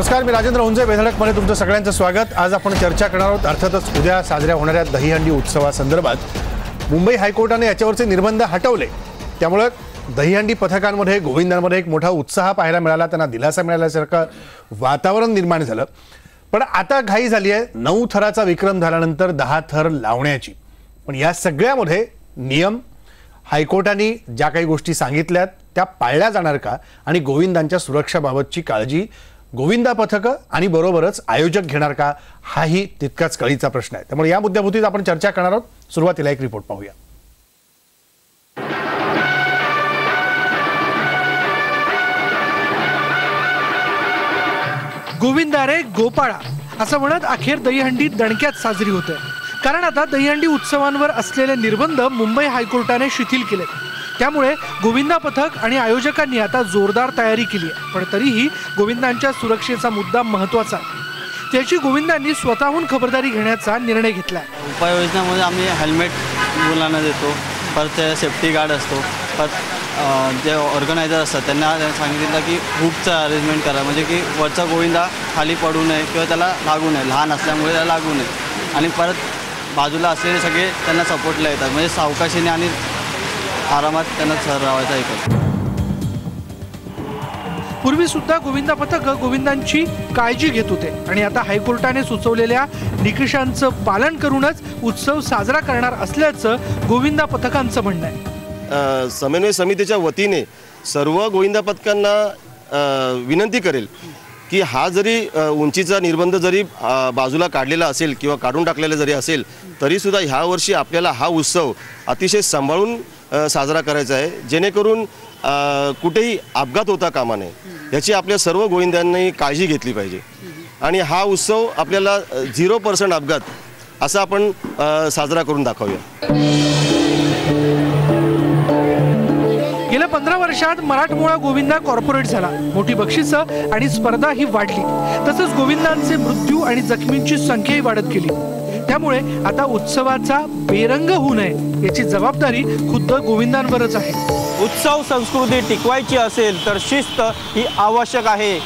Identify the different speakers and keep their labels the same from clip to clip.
Speaker 1: नमस्कार, मी राजेंद्र हुंजे. बेधडकमध्ये तुमचं सगळ्यांचं स्वागत. आज आपण चर्चा करणार आहोत अर्थातच उद्या साजऱ्या होणाऱ्या दहीहंडी उत्सवासंदर्भात मुंबई हायकोर्टाने याच्यावरचे निर्बंध हटवले. त्यामुळे दहीहंडी पथकांमध्ये गोविंदांमध्ये एक मोठा उत्साह पाहायला मिळाला, त्यांना दिलासा मिळाल्यासारखं वातावरण निर्माण झालं. पण आता घाई झाली आहे 9 थराचा विक्रम झाल्यानंतर 10 थर लावण्याची. पण या सगळ्यामध्ये नियम हायकोर्टाने ज्या काही गोष्टी सांगितल्यात त्या पाळल्या जाणार का, आणि गोविंदांच्या सुरक्षाबाबतची काळजी गोविंदा पथकं आणि बरोबरच आयोजक घेणार का, हाही तितकाच कळीचा प्रश्न आहे. त्यामुळे या मुद्द्याभोवतीच आपण चर्चा करणार आहोत. सुरुवातीला एक रिपोर्ट पाहूया.
Speaker 2: गोविंदा रे गोपाळा असं म्हणत अखेर दहीहंडी दणक्यात साजरी होते. कारण आता दहीहंडी उत्सवांवर असलेले निर्बंध मुंबई हायकोर्टाने शिथिल केले. त्यामुळे गोविंदा पथक आणि आयोजकांनी आता जोरदार तयारी केली आहे. पण तरीही गोविंदांच्या सुरक्षेचा मुद्दा महत्त्वाचा आहे. त्याची गोविंदांनी स्वतःहून खबरदारी घेण्याचा निर्णय घेतला.
Speaker 3: उपाययोजनामध्ये आम्ही हेल्मेट मुलांना देतो, परत सेफ्टी गार्ड असतो, परत जे ऑर्गनायझर असतात त्यांना सांगितलं की हुकचं अरेंजमेंट करा, म्हणजे की वरचा गोविंदा खाली पडू नये किंवा त्याला लागू नये, लहान असल्यामुळे त्याला लागू नये. आणि परत बाजूला असलेले सगळे त्यांना सपोर्टला येतात, म्हणजे सावकाशीने आणि आरामात त्यांना राहायचा ऐकत.
Speaker 2: पूर्वी सुद्धा गोविंदा पथक गोविंदांची काळजी घेत होते आणि आता हायकोर्टाने सुचवलेल्या निकषांचं पालन करूनच उत्सव साजरा करणार असल्याचं गोविंदा पथकांचं म्हणणं आहे.
Speaker 4: समन्वय समितीच्या वतीने सर्व गोविंदा पथकांना विनंती करेल की हा जरी उंचीचा निर्बंध जरी बाजूला काढलेला असेल किंवा काढून टाकलेला जरी असेल तरीसुद्धा ह्या वर्षी आपल्याला हा उत्सव अतिशय सांभाळून साजरा करायचा आहे, जेणेकरून कुठेही अपघात होता कामा नये याची आपल्या सर्व गोविंदांनी काळजी घेतली पाहिजे. आणि हा उत्सव आपल्याला 0% अपघात असा आपण साजरा करून दाखवूया.
Speaker 2: गेल्या 15 वर्षात मराठमोळा गोविंदा कॉर्पोरेट झाला. मोठी बक्षिसं आणि स्पर्धा ही वाढली. तसंच गोविंदांचे मृत्यू आणि जखमींची संख्याही वाढत गेली. त्यामुळे आता उत्सवाचा बेरंग होऊ नये याची जबाबदारी खुद्द गोविंदांवरच आहे.
Speaker 5: उत्सव संस्कृती टिकवायची असेल तर शिस्त ही आवश्यक आहे.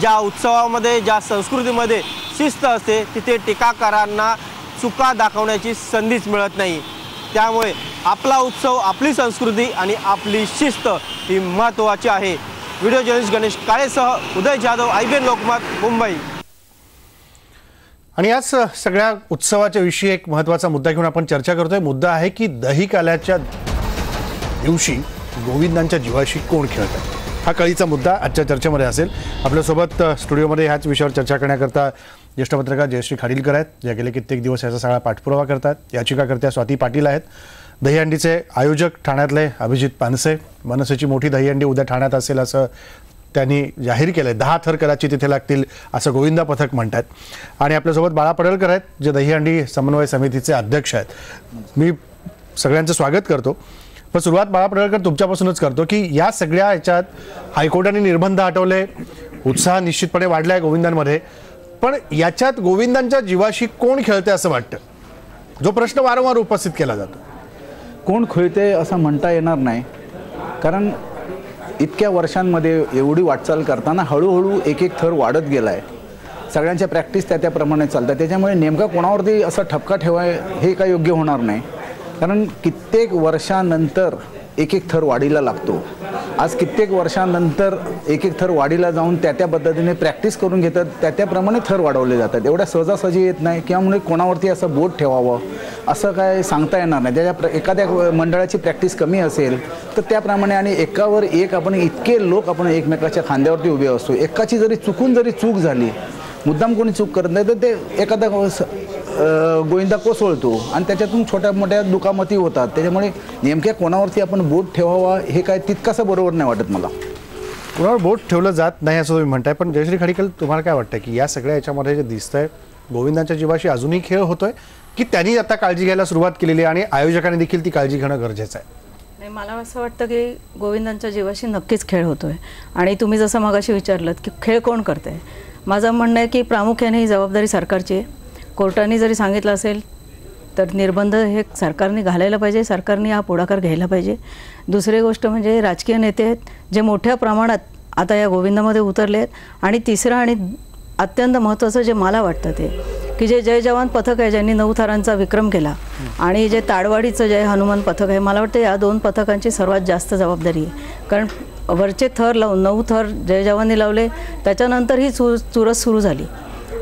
Speaker 5: ज्या उत्सवामध्ये ज्या संस्कृतीमध्ये शिस्त असते तिथे टीकाकारांना चुका दाखवण्याची संधीच मिळत नाही. त्यामुळे आपला उत्सव, आपली संस्कृती आणि आपली शिस्त ही महत्त्वाची आहे. व्हिडिओ जर्नलिस्ट गणेश काळेसह उदय जाधव, IBN लोकमत, मुंबई.
Speaker 1: आणि याच सगळ्या उत्सवाच्या विषयी एक महत्त्वाचा मुद्दा घेऊन आपण चर्चा करतोय. मुद्दा आहे की दही काल्याच्या दिवशी गोविंदांच्या जीवाशी कोण खेळतात, हा कळीचा मुद्दा आजच्या चर्चेमध्ये असेल. आपल्यासोबत स्टुडिओमध्ये ह्याच विषयावर चर्चा करण्याकरता ज्येष्ठ पत्रकार जयश्री खाडीलकर आहेत, ज्या गेले कित्येक दिवस याचा सगळा पाठपुरावा करतात. याचिकाकर्त्या स्वाती पाटील आहेत. दहीहंडीचे आयोजक ठाण्यातले अभिजित पानसे. मनसेची मोठी दहीहंडी उद्या ठाण्यात असेल असं त्यांनी जाहीर केलं आहे. 10 थर कदाचित तिथे लागतील असं गोविंदा पथक म्हणतात. आणि आपल्यासोबत बाळा पडळकर आहेत, जे दहीहंडी समन्वय समितीचे अध्यक्ष आहेत. मी सगळ्यांचं स्वागत करतो. पण सुरुवात बाळा पडळकर तुमच्यापासूनच करतो की या सगळ्या ह्याच्यात हायकोर्टाने निर्बंध हटवले, उत्साह निश्चितपणे वाढला आहे गोविंदांमध्ये. पण याच्यात गोविंदांच्या जीवाशी कोण खेळते असं वाटतं, जो प्रश्न वारंवार उपस्थित केला जातो.
Speaker 6: कोण खेळते असं म्हणता येणार नाही, कारण इतक्या वर्षांमध्ये एवढी वाटचाल करताना हळूहळू एक एक थर वाढत गेला आहे. सगळ्यांच्या प्रॅक्टिस त्याप्रमाणे चालतात. त्याच्यामुळे नेमका कोणावरती असा ठपका ठेवाय हे काय योग्य होणार नाही. कारण कित्येक वर्षानंतर एक एक थर वाढीला लागतो. आज कित्येक वर्षानंतर एक एक थर वाढीला जाऊन त्या पद्धतीने प्रॅक्टिस करून घेतात, त्याप्रमाणे थर वाढवले जातात. एवढ्या सहजासहजी येत नाही. त्यामुळे कोणावरती असं बोट ठेवावं असं काय सांगता येणार नाही. त्याच्या एखाद्या मंडळाची प्रॅक्टिस कमी असेल तर त्याप्रमाणे, आणि एकावर एक आपण इतके लोक आपण एकमेकाच्या खांद्यावरती उभे असतो. एकाची जरी चूक झाली, मुद्दाम कोणी चूक करत नाही तर ते एखादा गोविंदा कोसळतो आणि त्याच्यातून छोट्या मोठ्या दुखामती होतात. त्याच्यामुळे नेमक्या कोणावरती आपण बोट ठेवावा हे काय तितकासं बरोबर नाही वाटत मला.
Speaker 1: कोणावर बोट ठेवलं जात नाही असं तुम्ही म्हणताय. पण जयश्री खाडीलकर, तुम्हाला काय वाटतं की या सगळ्या याच्यामध्ये जे दिसतंय गोविंदांच्या जीवाशी अजूनही खेळ होतोय, की त्यांनी आता काळजी घ्यायला सुरुवात केलेली आहे आणि आयोजकांनी देखील ती काळजी घेणं गरजेचं आहे?
Speaker 7: नाही, मला असं वाटतं की गोविंदांच्या जीवाशी नक्कीच खेळ होतोय. आणि तुम्ही जसं मगाशी विचारलं की खेळ कोण करतंय, माझं म्हणणं आहे की प्रामुख्याने ही जबाबदारी सरकारची आहे. कोर्टाने जरी सांगितलं असेल तर निर्बंध हे सरकारने घालायला पाहिजे, सरकारने हा पुढाकार घ्यायला पाहिजे. दुसरी गोष्ट म्हणजे राजकीय नेते आहेत जे मोठ्या प्रमाणात आता या गोविंदामध्ये उतरले आहेत. आणि तिसरं आणि अत्यंत महत्त्वाचं जे मला वाटतं ते की जे जय जवान पथक आहे ज्यांनी 9 थरांचा विक्रम केला आणि जे ताडवाडीचं जय हनुमान पथक आहे, मला वाटतं या 2 पथकांची सर्वात जास्त जबाबदारी आहे. कारण वरचे थर लावून 9 थर जय जवानने लावले, त्याच्यानंतर ही चुरस सुरू झाली.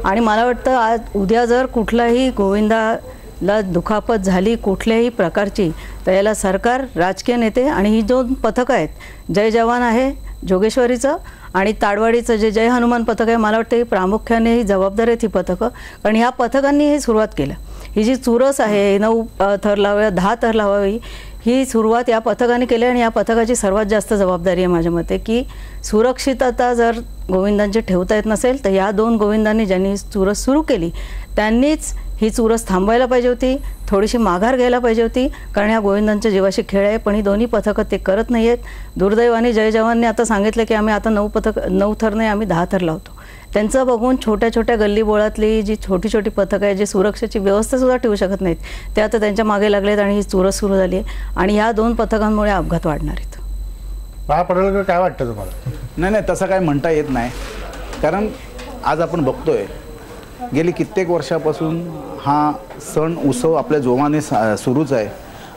Speaker 7: आणि मला वाटतं आज उद्या जर कुठलाही गोविंदाला दुखापत झाली कुठल्याही प्रकारची, तर याला सरकार, राजकीय नेते आणि ही 2 पथकं आहेत, जय जवान आहे जोगेश्वरीचं आणि ताडवाडीचं जे जय हनुमान पथक आहे, मला वाटतं ही प्रामुख्याने ही जबाबदार आहेत ही पथकं. कारण ह्या पथकांनी ही सुरुवात केलं. ही जी चुरस आहे 9 थर लावावे 10 थर लावावी ही सुरुवात या पथकाने केली आणि या पथकाची सर्वात जास्त जबाबदारी आहे माझ्या मते की सुरक्षितता जर गोविंदांची ठेवता येत नसेल तर या 2 गोविंदांनी ज्यांनी ही चुरस सुरू केली त्यांनीच ही चुरस थांबवायला पाहिजे होती, थोडीशी माघार घ्यायला पाहिजे होती. कारण ह्या गोविंदांच्या जीवाशी खेळ आहे, पण ही दोन्ही पथकं ते करत नाही आहेत. दुर्दैवाने जय जवानने आता सांगितलं की आम्ही आता 9 थर नाही, आम्ही 10 थर लावतो. त्यांचं बघून छोट्या छोट्या गल्लीबोळातली जी छोटी छोटी पथकं आहे, जी सुरक्षेची व्यवस्थासुद्धा ठेवू शकत नाहीत, ते आता त्यांच्या मागे लागलेत आणि ही चुरस सुरू झाली आहे आणि ह्या 2 पथकांमुळे अपघात वाढणार आहेत.
Speaker 1: बाळा पडळकर, काय वाटतं तुम्हाला?
Speaker 6: नाही, तसं काय म्हणता येत नाही. कारण आज आपण बघतोय गेली कित्येक वर्षापासून हा सण उत्सव आपल्या जोमाने सुरूच आहे.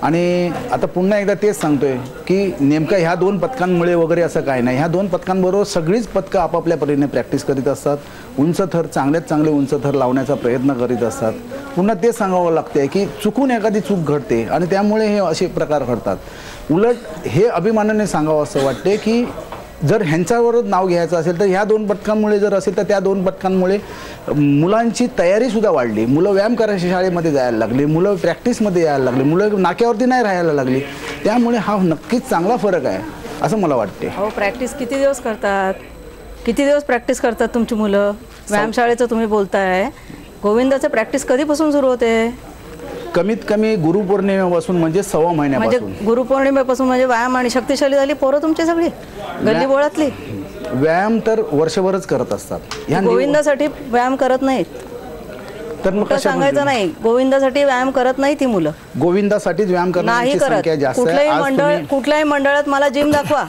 Speaker 6: आणि आता पुन्हा एकदा तेच सांगतोय की नेमकं ह्या 2 पथकांमुळे वगैरे असं काय नाही. ह्या 2 पथकांबरोबर सगळीच पथकं आपापल्या परीने प्रॅक्टिस करीत असतात, उंच थर चांगल्यात चांगले उंच थर लावण्याचा प्रयत्न करीत असतात. पुन्हा तेच सांगावं लागते की चुकून एखादी चूक घडते आणि त्यामुळे हे असे प्रकार घडतात. उलट हे अभिमानाने सांगावं असं वाटते की जर ह्यांच्यावरच नाव घ्यायचं असेल तर ह्या 2 पथकांमुळे जर असेल तर त्या 2 पथकांमुळे मुलांची तयारीसुद्धा वाढली. मुलं व्यायाम करायची शाळेमध्ये जायला लागली, मुलं प्रॅक्टिसमध्ये यायला लागली, मुलं नाक्यावरती नाही राहायला लागली. त्यामुळे हा नक्कीच चांगला फरक आहे असं मला वाटते.
Speaker 7: हो, प्रॅक्टिस किती दिवस करतात, किती दिवस प्रॅक्टिस करतात तुमची मुलं? व्यायामशाळेचं तुम्ही बोलताय, गोविंदाचं प्रॅक्टिस कधीपासून सुरू होते?
Speaker 6: कमीत कमी गुरुपौर्णिमेपासून म्हणजे 1.25 महिन्यापासून.
Speaker 7: म्हणजे गुरुपौर्णिमेपासून म्हणजे व्यायाम आणि शक्तिशाली झाली पोरं तुमची सगळी गल्लीबोळातली?
Speaker 6: व्यायाम तर वर्षभरच करत असतात. ह्या
Speaker 7: गोविंदासाठी व्यायाम करत नाहीत
Speaker 6: तर मग
Speaker 7: सांगायचं नाही, गोविंदासाठी व्यायाम करत नाही ती मुलं.
Speaker 6: गोविंदासाठीच व्यायाम
Speaker 7: नाही करत. कुठल्याही मंडळात मला जिम दाखवा,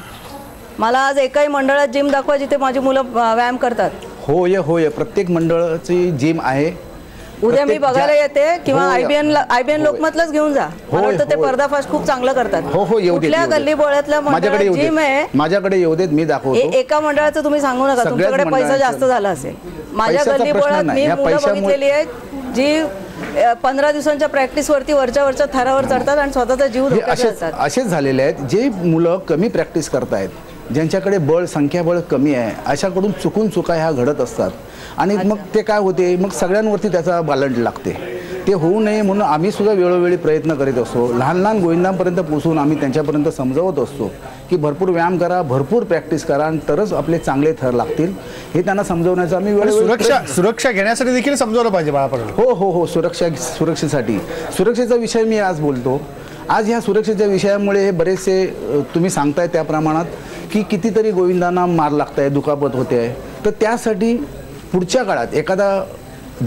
Speaker 7: मला आज एकाही मंडळात जिम दाखवा जिथे माझी मुलं व्यायाम करतात.
Speaker 6: होय, प्रत्येक मंडळाची जिम आहे.
Speaker 7: उद्या मी बघायला येते किंवा आयबीएन लोकमतलाच घेऊन जा. मला वाटतं ते पर्दाफाश खूप चांगलं करतात. कुठल्या गल्लीबोळ्यातल्या मंडळात जिम आहे,
Speaker 6: माझ्याकडे येऊ देत, मी दाखवतो.
Speaker 7: एका मंडळाचं तुम्ही सांगू नका, तुमच्याकडे पैसा जास्त झाला असेल. माझ्या गल्लीबोळात मी मुलं बघितलेली आहेत जी 15 दिवसांच्या प्रॅक्टिसवरती वरच्या थरावर चढतात आणि स्वतःचा जीव धोक्यात घालतात.
Speaker 6: असेच झालेले आहेत जे मुलं कमी प्रॅक्टिस करतायत, ज्यांच्याकडे संख्याबळ कमी आहे, अशाकडून चुका ह्या घडत असतात. आणि मग ते काय होते, मग सगळ्यांवरती त्याचा बालंट लागते. ते होऊ नये म्हणून आम्ही सुद्धा वेळोवेळी प्रयत्न करीत असतो. लहान गोविंदांपर्यंत पोहोचून आम्ही त्यांच्यापर्यंत समजावत असतो की भरपूर व्यायाम करा, भरपूर प्रॅक्टिस करा आणि तरच आपले चांगले थर लागतील. हे त्यांना समजवण्याचा आम्ही
Speaker 1: सुरक्षा घेण्यासाठी देखील समजावलं पाहिजे बाळापडळकर.
Speaker 6: हो, सुरक्षेचा विषय मी आज बोलतो. आज ह्या सुरक्षेच्या विषयामुळे हे बरेचसे तुम्ही सांगताय त्या प्रमाणात की कितीतरी गोविंदांना मार लागताय, दुखापत होते आहे. तर त्यासाठी पुढच्या काळात एखादा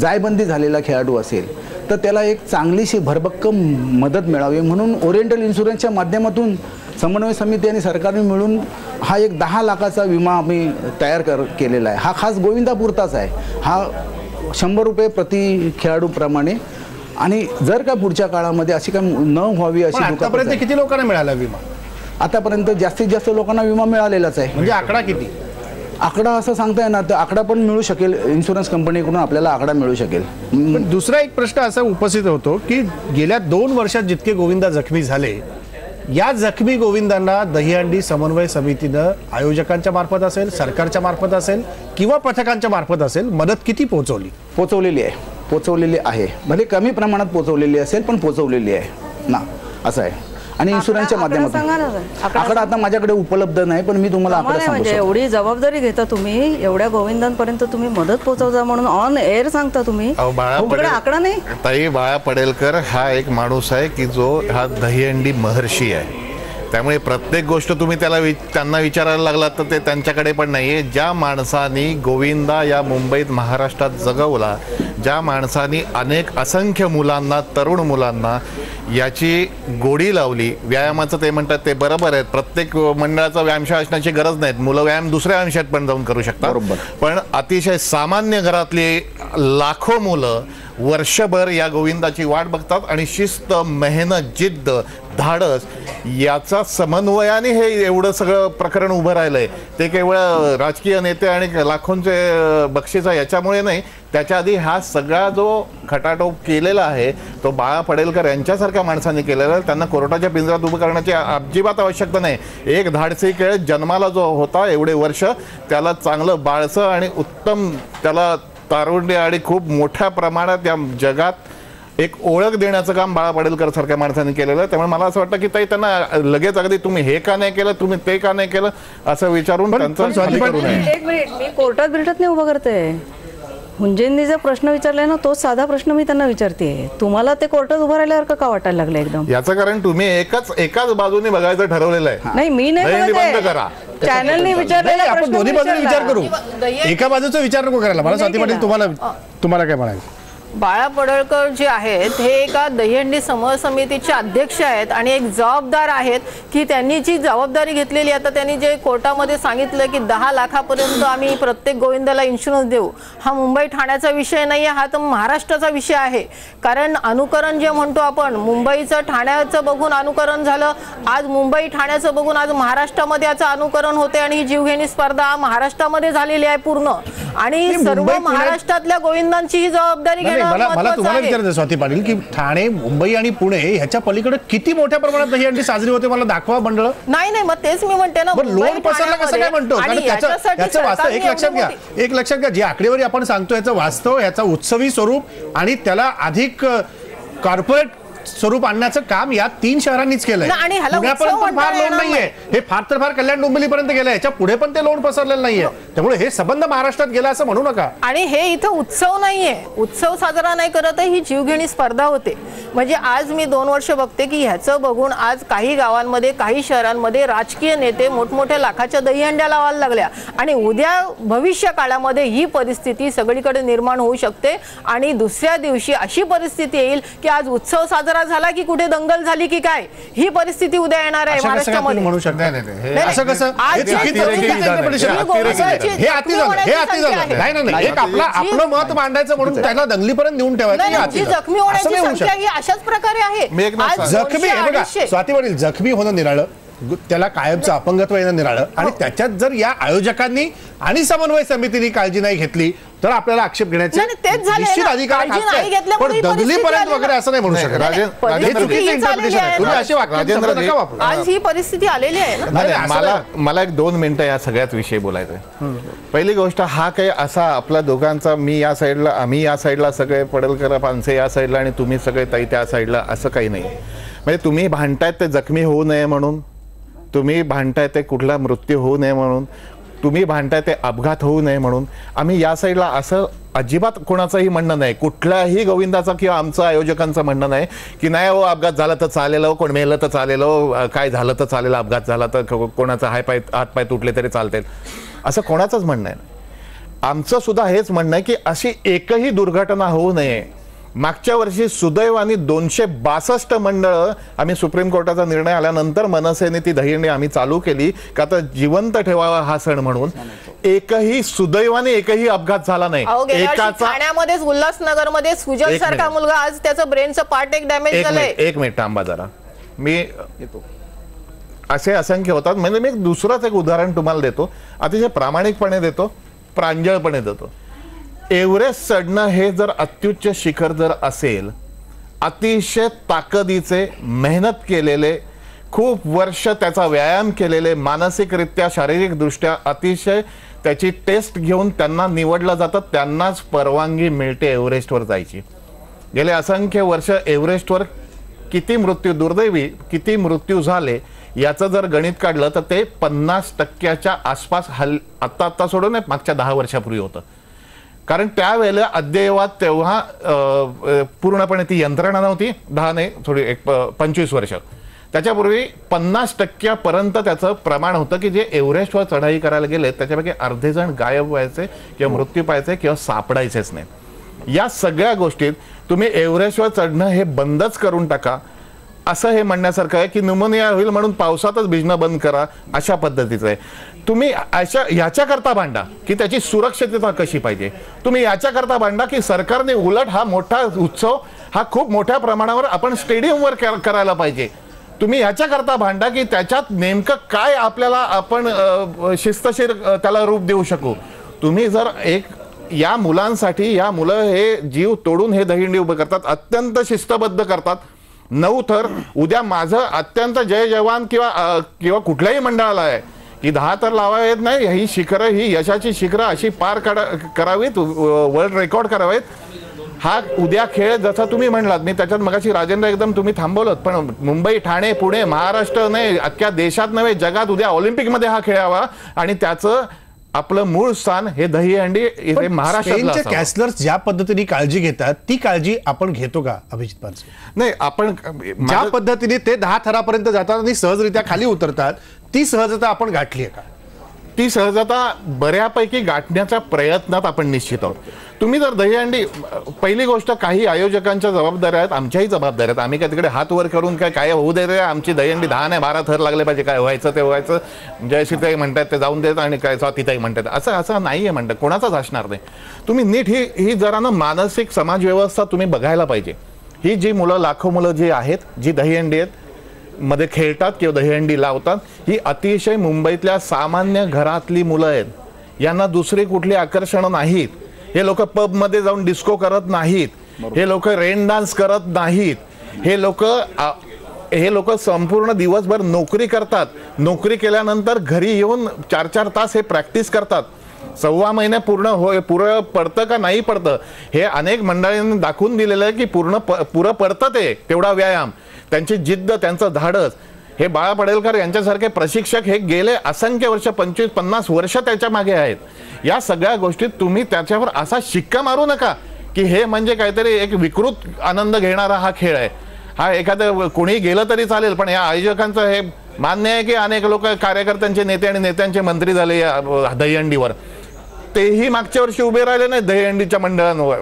Speaker 6: जायबंदी झालेला खेळाडू असेल तर त्याला एक चांगलीशी भरभक्कम मदत मिळावी म्हणून ओरिएंटल इन्शुरन्सच्या माध्यमातून समन्वय समिती आणि सरकारने मिळून हा एक 10 लाखाचा विमा आम्ही तयार केलेला आहे. हा खास गोविंदापुरताच आहे. हा 100 रुपये प्रति खेळाडूप्रमाणे. आणि जर का पुढच्या काळामध्ये अशी काय न व्हावी अशी
Speaker 1: आतापर्यंत किती लोकांना मिळाला विमा?
Speaker 6: आतापर्यंत जास्तीत जास्त लोकांना विमा मिळालेलाच आहे.
Speaker 1: म्हणजे आकडा किती?
Speaker 6: आकडा असं सांगता येणार, तर आकडा पण मिळू शकेल, इन्शुरन्स कंपनीकडून आपल्याला आकडा मिळू शकेल.
Speaker 1: पण दुसरा एक प्रश्न असा उपस्थित होतो की गेल्या 2 वर्षात जितके गोविंदा जखमी झाले, या जखमी गोविंदांना दहीहंडी समन्वय समितीनं आयोजकांच्या मार्फत असेल, सरकारच्या मार्फत असेल किंवा पथकांच्या मार्फत असेल मदत किती
Speaker 6: पोचवलेली आहे. भले कमी प्रमाणात पोचवलेली असेल पण पोचवलेली आहे ना, असं आहे. आणि इन्शुरन्सच्या माध्यमातून आकडा आता माझ्याकडे उपलब्ध नाही, पण मी तुम्हाला आकडा सांगू शकतो.
Speaker 7: म्हणजे एवढी जबाबदारी घेता तुम्ही, एवढ्या गोविंदांपर्यंत तुम्ही मदत पोहोचवता म्हणून ऑन एअर सांगता तुम्ही, आकडा नाही.
Speaker 8: ताई, बाळा पडेलकर हा एक माणूस आहे की जो हा दहीहंडी महर्षी आहे. त्यामुळे प्रत्येक गोष्ट तुम्ही त्यांना विचारायला लागलात तर ते त्यांच्याकडे पण नाही आहे. ज्या माणसाने गोविंदा या मुंबईत महाराष्ट्रात जगवला, ज्या माणसाने असंख्य मुलांना, तरुण मुलांना याची गोडी लावली. व्यायामाचं ते म्हणतात ते बरोबर आहे, प्रत्येक मंडळाचा व्यायामशाळा असण्याची गरज नाही. मुलं व्यायाम दुसऱ्या व्यायामशाळेत पण जाऊन करू शकतात. पण अतिशय सामान्य घरातली लाखो मुलं वर्षभर या गोविंदाची वाट बघतात आणि शिस्त, मेहनत, जिद्द, धाडस याचा समन्वयाने हे एवढं सगळं प्रकरण उभं राहिलंय. ते केवळ राजकीय नेते आणि लाखोंचे बक्षीस याच्यामुळे नाही, त्याच्या आधी हा सगळा जो खटाटोप केलेला आहे तो बाळा पडेलकर यांच्यासारख्या माणसांनी केलेला आहे. त्यांना कोर्टाच्या पिंजऱ्यात उभं करण्याची अजिबात आवश्यकता नाही. एक धाडसी खेळ जन्माला जो होता एवढे वर्ष, त्याला चांगलं बाळसं आणि उत्तम त्याला तारुण्य आणि खूप मोठ्या प्रमाणात या जगात एक ओळख देण्याचं काम बाळा पडेलकर सारख्या माणसांनी केलेलं आहे. त्यामुळे मला असं वाटतं की ताई त्यांना लगेच अगदी तुम्ही हे का नाही केलं, तुम्ही ते का नाही केलं असं विचारून त्यांचं करू नये.
Speaker 7: एक मिनिट, मी कोर्टात बिरटात नाही उभं करते. हुंजेंनी जो प्रश्न विचारलाय ना तोच साधा प्रश्न मी त्यांना विचारते. तुम्हाला ते कोर्टात उभं राहिल्यासारखं का वाटायला लागलं एकदम?
Speaker 8: याचं कारण तुम्ही एकाच बाजूने बघायचं ठरवलेलं आहे.
Speaker 7: नाही, मी नाही
Speaker 8: बंद करा.
Speaker 7: चॅनलने विचारलेला
Speaker 1: आपण
Speaker 7: प्रश्न
Speaker 1: दोन्ही बाजूने विचार करू,
Speaker 9: दही-
Speaker 1: एका बाजूचा विचार नको करायला. मला स्वाती पाटील तुम्हाला काय म्हणायचं?
Speaker 9: बाळा पडळकर जे आहेत हे एका दहीहंडी समूह समितीचे अध्यक्ष आहेत आणि एक जबाबदार आहेत की त्यांनी जी जबाबदारी घेतलेली. आता त्यांनी जे कोर्टामध्ये सांगितलं की 10 लाखापर्यंत आम्ही प्रत्येक गोविंदाला इन्शुरन्स देऊ, हा मुंबई ठाण्याचा विषय नाही आहे, हा तर महाराष्ट्राचा विषय आहे. कारण अनुकरण जे म्हणतो आपण, मुंबईचं ठाण्याचं बघून अनुकरण झालं, आज मुंबई ठाण्याचं बघून आज महाराष्ट्रामध्ये याचं अनुकरण होते आणि ही जीवघेणी स्पर्धा महाराष्ट्रामध्ये झालेली आहे पूर्ण. आणि सर्व महाराष्ट्रातल्या गोविंदांची ही जबाबदारी
Speaker 1: मला तुम्हाला विचारायचं स्वाती पाटील की ठाणे, मुंबई आणि पुणे ह्याच्या पलीकडे किती मोठ्या प्रमाणात दहीहंडी साजरी होते मला दाखवा मंडळ.
Speaker 9: नाही, मग तेच मी म्हणते ना,
Speaker 1: लोन पसरला कसं काय म्हणतो? कारण त्याचं वास्तव एक लक्षात घ्या, जी आकडेवारी आपण सांगतो याचं वास्तव, याचा उत्सवी स्वरूप आणि त्याला अधिक कॉर्पोरेट स्वरूप आणण्याचं काम या 3 शहरांनीच केलंय. पुण्यापर्यंत फार लोन नाहीये, हे फार तर फार कल्याण डोंबिवलीपर्यंत गेलंय, याच्या पुढे पण ते लोन पसरलेलं नाहीये. त्यामुळे हे संबंध महाराष्ट्रात गेला असं म्हणू नका.
Speaker 9: आणि हे इथं उत्सव नाहीये, उत्सव साजरा नाही करत आहे, ही जीवघेणी स्पर्धा होते. म्हणजे आज मी 2 वर्ष बघते की ह्याचं बघून आज काही गावांमध्ये, काही शहरांमध्ये राजकीय नेते मोठमोठ्या लाखाच्या दहीहंड्या लावायला लागल्या आणि उद्या भविष्य काळामध्ये ही परिस्थिती सगळीकडे निर्माण होऊ शकते. आणि दुसऱ्या दिवशी अशी परिस्थिती येईल की आज उत्सव साजरा झाला की कुठे दंगल झाली की काय, ही परिस्थिती उद्या येणार आहे महाराष्ट्रामध्ये.
Speaker 1: म्हणू शकत असं कसं? हे अति झालं. नाही, एक आपलं मत मांडायचं म्हणून त्याला दंगलीपर्यंत नेऊन ठेवायचं.
Speaker 9: जखमी होण्याची संख्या ही अशाच प्रकारे आहे.
Speaker 1: जखमी स्वाती पाटील, जखमी होणं निराळं, त्याला कायमचं अपंगत्व येणं निराळं. आणि त्याच्यात जर या आयोजकांनी आणि समन्वय समितीने काळजी नाही घेतली तर आपल्याला आक्षेप घेण्याचे निश्चित अधिकार असतात. पण दंगलीपर्यंत वगैरे असं नाही म्हणू शकत.
Speaker 9: आज ही परिस्थिती आलेली आहे.
Speaker 8: मला 1-2 मिनिटं या सगळ्यात विषयी बोलायचं. पहिली गोष्ट, हा काही असा आपला दोघांचा मी या साईडला, आम्ही या साईडला, सगळे पडळकर पानसे या साईडला आणि तुम्ही सगळे ताई त्या साईडला, असं काही नाही. म्हणजे तुम्ही भांडतायत ते जखमी होऊ नये म्हणून, तुम्ही भांडताय ते कुठला मृत्यू होऊ नये म्हणून, तुम्ही भांडताय ते अपघात होऊ नये म्हणून. आम्ही या साईडला असं अजिबात कोणाचंही म्हणणं नाही, कुठल्याही गोविंदाचं किंवा आमचं आयोजकांचं म्हणणं नाही की नाही हो अपघात झाला तर चालेल, कोण मेलं तर चालेल, काय झालं तर चालेल, अपघात झाला तर कोणाचा हातपाय तुटले तरी चालतील, असं कोणाचंच म्हणणं आहे. आमचं सुद्धा हेच म्हणणं आहे की अशी एकही दुर्घटना होऊ नये. मागच्या वर्षी सुदैवाने 262 मंडळं आम्ही सुप्रीम कोर्टाचा निर्णय आल्यानंतर मनसेने ती दहीहंडी आम्ही चालू केली का तर जिवंत ठेवावा हा सण म्हणून. एकही सुदैवाने एकही अपघात झाला नाही.
Speaker 9: ठाण्यामध्येच उल्हासनगरमध्ये सुजल सारखा मुलगा आज त्याचं ब्रेनचं पार्ट एक डॅमेज झालंय.
Speaker 8: एक मिनिट थांबा जरा, मी येतो. असे असंख्य होतात. म्हणजे मी दुसरंच एक उदाहरण तुम्हाला देतो, अतिशय प्रामाणिकपणे देतो, प्रांजळपणे देतो. एव्हरेस्ट चढणं हे जर अत्युच्च शिखर जर असेल, अतिशय ताकदीचे, मेहनत केलेले, खूप वर्ष त्याचा व्यायाम केलेले, मानसिकरित्या शारीरिकदृष्ट्या अतिशय त्याची टेस्ट घेऊन त्यांना निवडलं जातं, त्यांनाच परवानगी मिळते एव्हरेस्टवर जायची. गेले असंख्य वर्ष एव्हरेस्टवर किती मृत्यू, दुर्दैवी किती मृत्यू झाले याचं जर गणित काढलं तर ते 50% आसपास आत्ता सोडून मागच्या 10 वर्षापूर्वी होतं. कारण त्यावेळेला अद्ययावत तेव्हा पूर्णपणे ती यंत्रणा नव्हती. 10 नाही, थोडी 25 वर्ष त्याच्यापूर्वी 50% पर्यंत त्याचं प्रमाण होतं की जे एव्हरेस्टवर चढाई करायला गेले त्याच्यापैकी अर्धे जण गायब व्हायचे किंवा मृत्यू पाहायचे किंवा सापडायचेच नाही. या सगळ्या गोष्टीत तुम्ही एव्हरेस्टवर चढणं हे बंदच करून टाका असं हे म्हणण्यासारखं आहे की न्यूमोनिया होईल म्हणून पावसातच भिजणं बंद करा, अशा पद्धतीचं आहे. तुम्ही याच्याकरता भांडा की त्याची सुरक्षितता कशी पाहिजे. तुम्ही याच्याकरता भांडा की सरकारने उलट हा मोठा उत्सव हा खूप मोठ्या प्रमाणावर आपण स्टेडियमवर करायला पाहिजे. तुम्ही याच्याकरता भांडा की त्याच्यात नेमकं काय आपल्याला आपण शिस्तशीर त्याला रूप देऊ शकू. तुम्ही जर या मुलांसाठी, या मुलं हे जीव तोडून हे दहीहंडी उभं करतात, अत्यंत शिस्तबद्ध करतात. 9 थर. उद्या माझं अत्यंत जय जवान किंवा कुठल्याही मंडळाला आहे की 10 थर लावा येत नाही. ही शिखरं, ही यशाची शिखरं अशी पार करावीत, वर्ल्ड रेकॉर्ड करावेत. हा उद्या खेळ जसा तुम्ही म्हणलात, मी त्याच्यात मगाशी राजेंद्र एकदम तुम्ही थांबवलं, पण मुंबई, ठाणे, पुणे, महाराष्ट्र नाही, अख्ख्या देशात नव्हे जगात उद्या ऑलिम्पिकमध्ये हा खेळावा आणि त्याचं आपलं मूळ स्थान हे दहीहंडी इथे महाराष्ट्रात.
Speaker 1: कॅसलर्स ज्या पद्धतीने काळजी घेतात ती काळजी आपण घेतो का अभिजित पानसे?
Speaker 8: नाही, आपण
Speaker 1: ज्या पद्धतीने ते 10 थरापर्यंत जातात आणि सहजरित्या खाली उतरतात, ती सहजता आपण गाठली आहे का?
Speaker 8: ती सहजता बऱ्यापैकी गाठण्याच्या प्रयत्नात आपण निश्चित आहोत. तुम्ही जर दहीहंडी, पहिली गोष्ट काही आयोजकांच्या जबाबदाऱ्या आहेत, आमच्याही जबाबदाऱ्या आहेत. आम्ही काय तिकडे हात वर करून काय होऊ दे रे, आमची दहीहंडी 10 नाही 12 थर लागले पाहिजे, काय व्हायचं ते व्हायचं, जयश्रीताई म्हणतात ते जाऊन देत आणि काय स्वातीताई म्हणतात, असं नाही आहे म्हणतात, कोणाचाच असणार नाही. तुम्ही नीट ही जरा ना मानसिक समाजव्यवस्था तुम्ही बघायला पाहिजे. ही जी मुलं, लाखो मुलं जी आहेत, जी दहीहंडी आहेत मध्ये खेळतात किंवा दहीहंडी लावतात, ही अतिशय मुंबईतल्या सामान्य घरातली मुलं आहेत. यांना दुसरी कुठली आकर्षणं नाहीत. हे लोक पबमध्ये जाऊन डिस्को करत नाहीत. हे लोक रेन डान्स करत नाहीत. हे लोक संपूर्ण दिवसभर नोकरी करतात. नोकरी केल्यानंतर घरी येऊन 4-4 तास हे प्रॅक्टिस करतात. 1.25 महिने पुरं पडतं का नाही पडतं हे अनेक मंडळींनी दाखवून दिलेलं आहे की पुरं पडतं ते तेवढा व्यायाम. त्यांची जिद्द, त्यांचं धाडस. हे बाळा पडेलकर यांच्यासारखे प्रशिक्षक हे गेले असंख्य वर्ष, 25-50 वर्ष त्याच्या मागे आहेत. या सगळ्या गोष्टीत तुम्ही त्याच्यावर असा शिक्का मारू नका की हे म्हणजे काहीतरी एक विकृत आनंद घेणारा हा खेळ आहे. हा एखादं कोणी गेलं तरी चालेल, पण या आयोजकांचं हे मान्य आहे की अनेक लोक कार्यकर्त्यांचे नेते आणि नेत्यांचे मंत्री झाले या दहीहंडीवर. तेही मागच्या वर्षी उभे राहिले नाही दहीहंडीच्या मंडळांवर.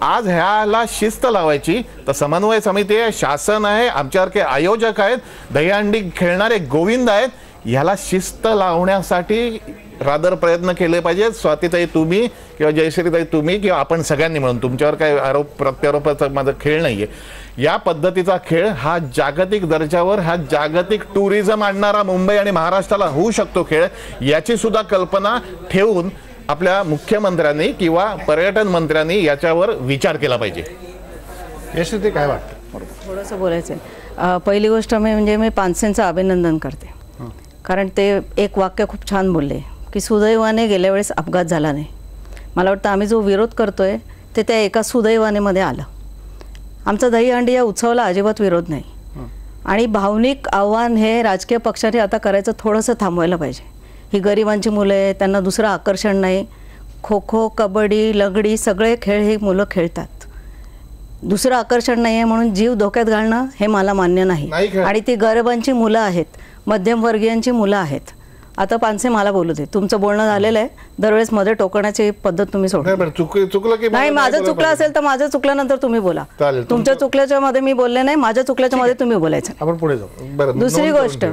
Speaker 8: आज ह्याला शिस्त लावायची तर समन्वय समिती आहे, शासन आहे, आमच्यासारखे आयोजक आहेत, दहीहंडी खेळणारे गोविंद आहेत. ह्याला शिस्त लावण्यासाठी रादर प्रयत्न केले पाहिजेत. स्वातीताई तुम्ही किंवा जयश्रीताई तुम्ही किंवा आपण सगळ्यांनी मिळून, तुमच्यावर काही आरोप प्रत्यारोपाचा माझा खेळ नाहीये. या पद्धतीचा खेळ हा जागतिक दर्जावर, हा जागतिक टुरिझम आणणारा मुंबई आणि महाराष्ट्राला होऊ शकतो खेळ, याची सुद्धा कल्पना ठेवून आपल्या मुख्यमंत्र्यांनी किंवा पर्यटन मंत्र्यांनी याच्यावर विचार केला पाहिजे.
Speaker 1: यशस्वी काय वाटतं?
Speaker 7: थोडंसं बोलायचं आहे. पहिली गोष्ट म्हणजे मी पानसेंचं अभिनंदन करते, कारण ते एक वाक्य खूप छान बोलले की सुदैवाने गेल्या वेळेस अपघात झाला नाही. मला वाटतं आम्ही जो विरोध करतोय ते त्या एका सुदैवानेमध्ये आलं. आमचा दहीहंडी या उत्सवाला अजिबात विरोध नाही. आणि भावनिक आव्हान हे राजकीय पक्षाने आता करायचं थोडंसं थांबवायला पाहिजे. ही गरिबांची मुलं आहे, त्यांना दुसरं आकर्षण नाही. खो खो, कबड्डी, लंगडी सगळे खेळ ही मुलं खेळतात. दुसरं आकर्षण नाही आहे म्हणून जीव धोक्यात घालणं हे मला मान्य नाही. आणि ती गरिबांची मुलं आहेत, मध्यमवर्गीयांची मुलं आहेत. आता पानसे मला बोलू दे, तुमचं बोलणं झालेलं आहे, दरवेळेस मध्ये टोकण्याची पद्धत तुम्ही सोडा.
Speaker 8: चुकलं की
Speaker 7: नाही, माझं चुकलं असेल तर माझं चुकल्यानंतर तुम्ही बोला. तुमच्या चुकल्याच्या मध्ये मी बोलले नाही, माझ्या चुकल्याच्या मध्ये तुम्ही बोलायचं.
Speaker 8: आपण पुढे जाऊ.
Speaker 7: दुसरी गोष्ट,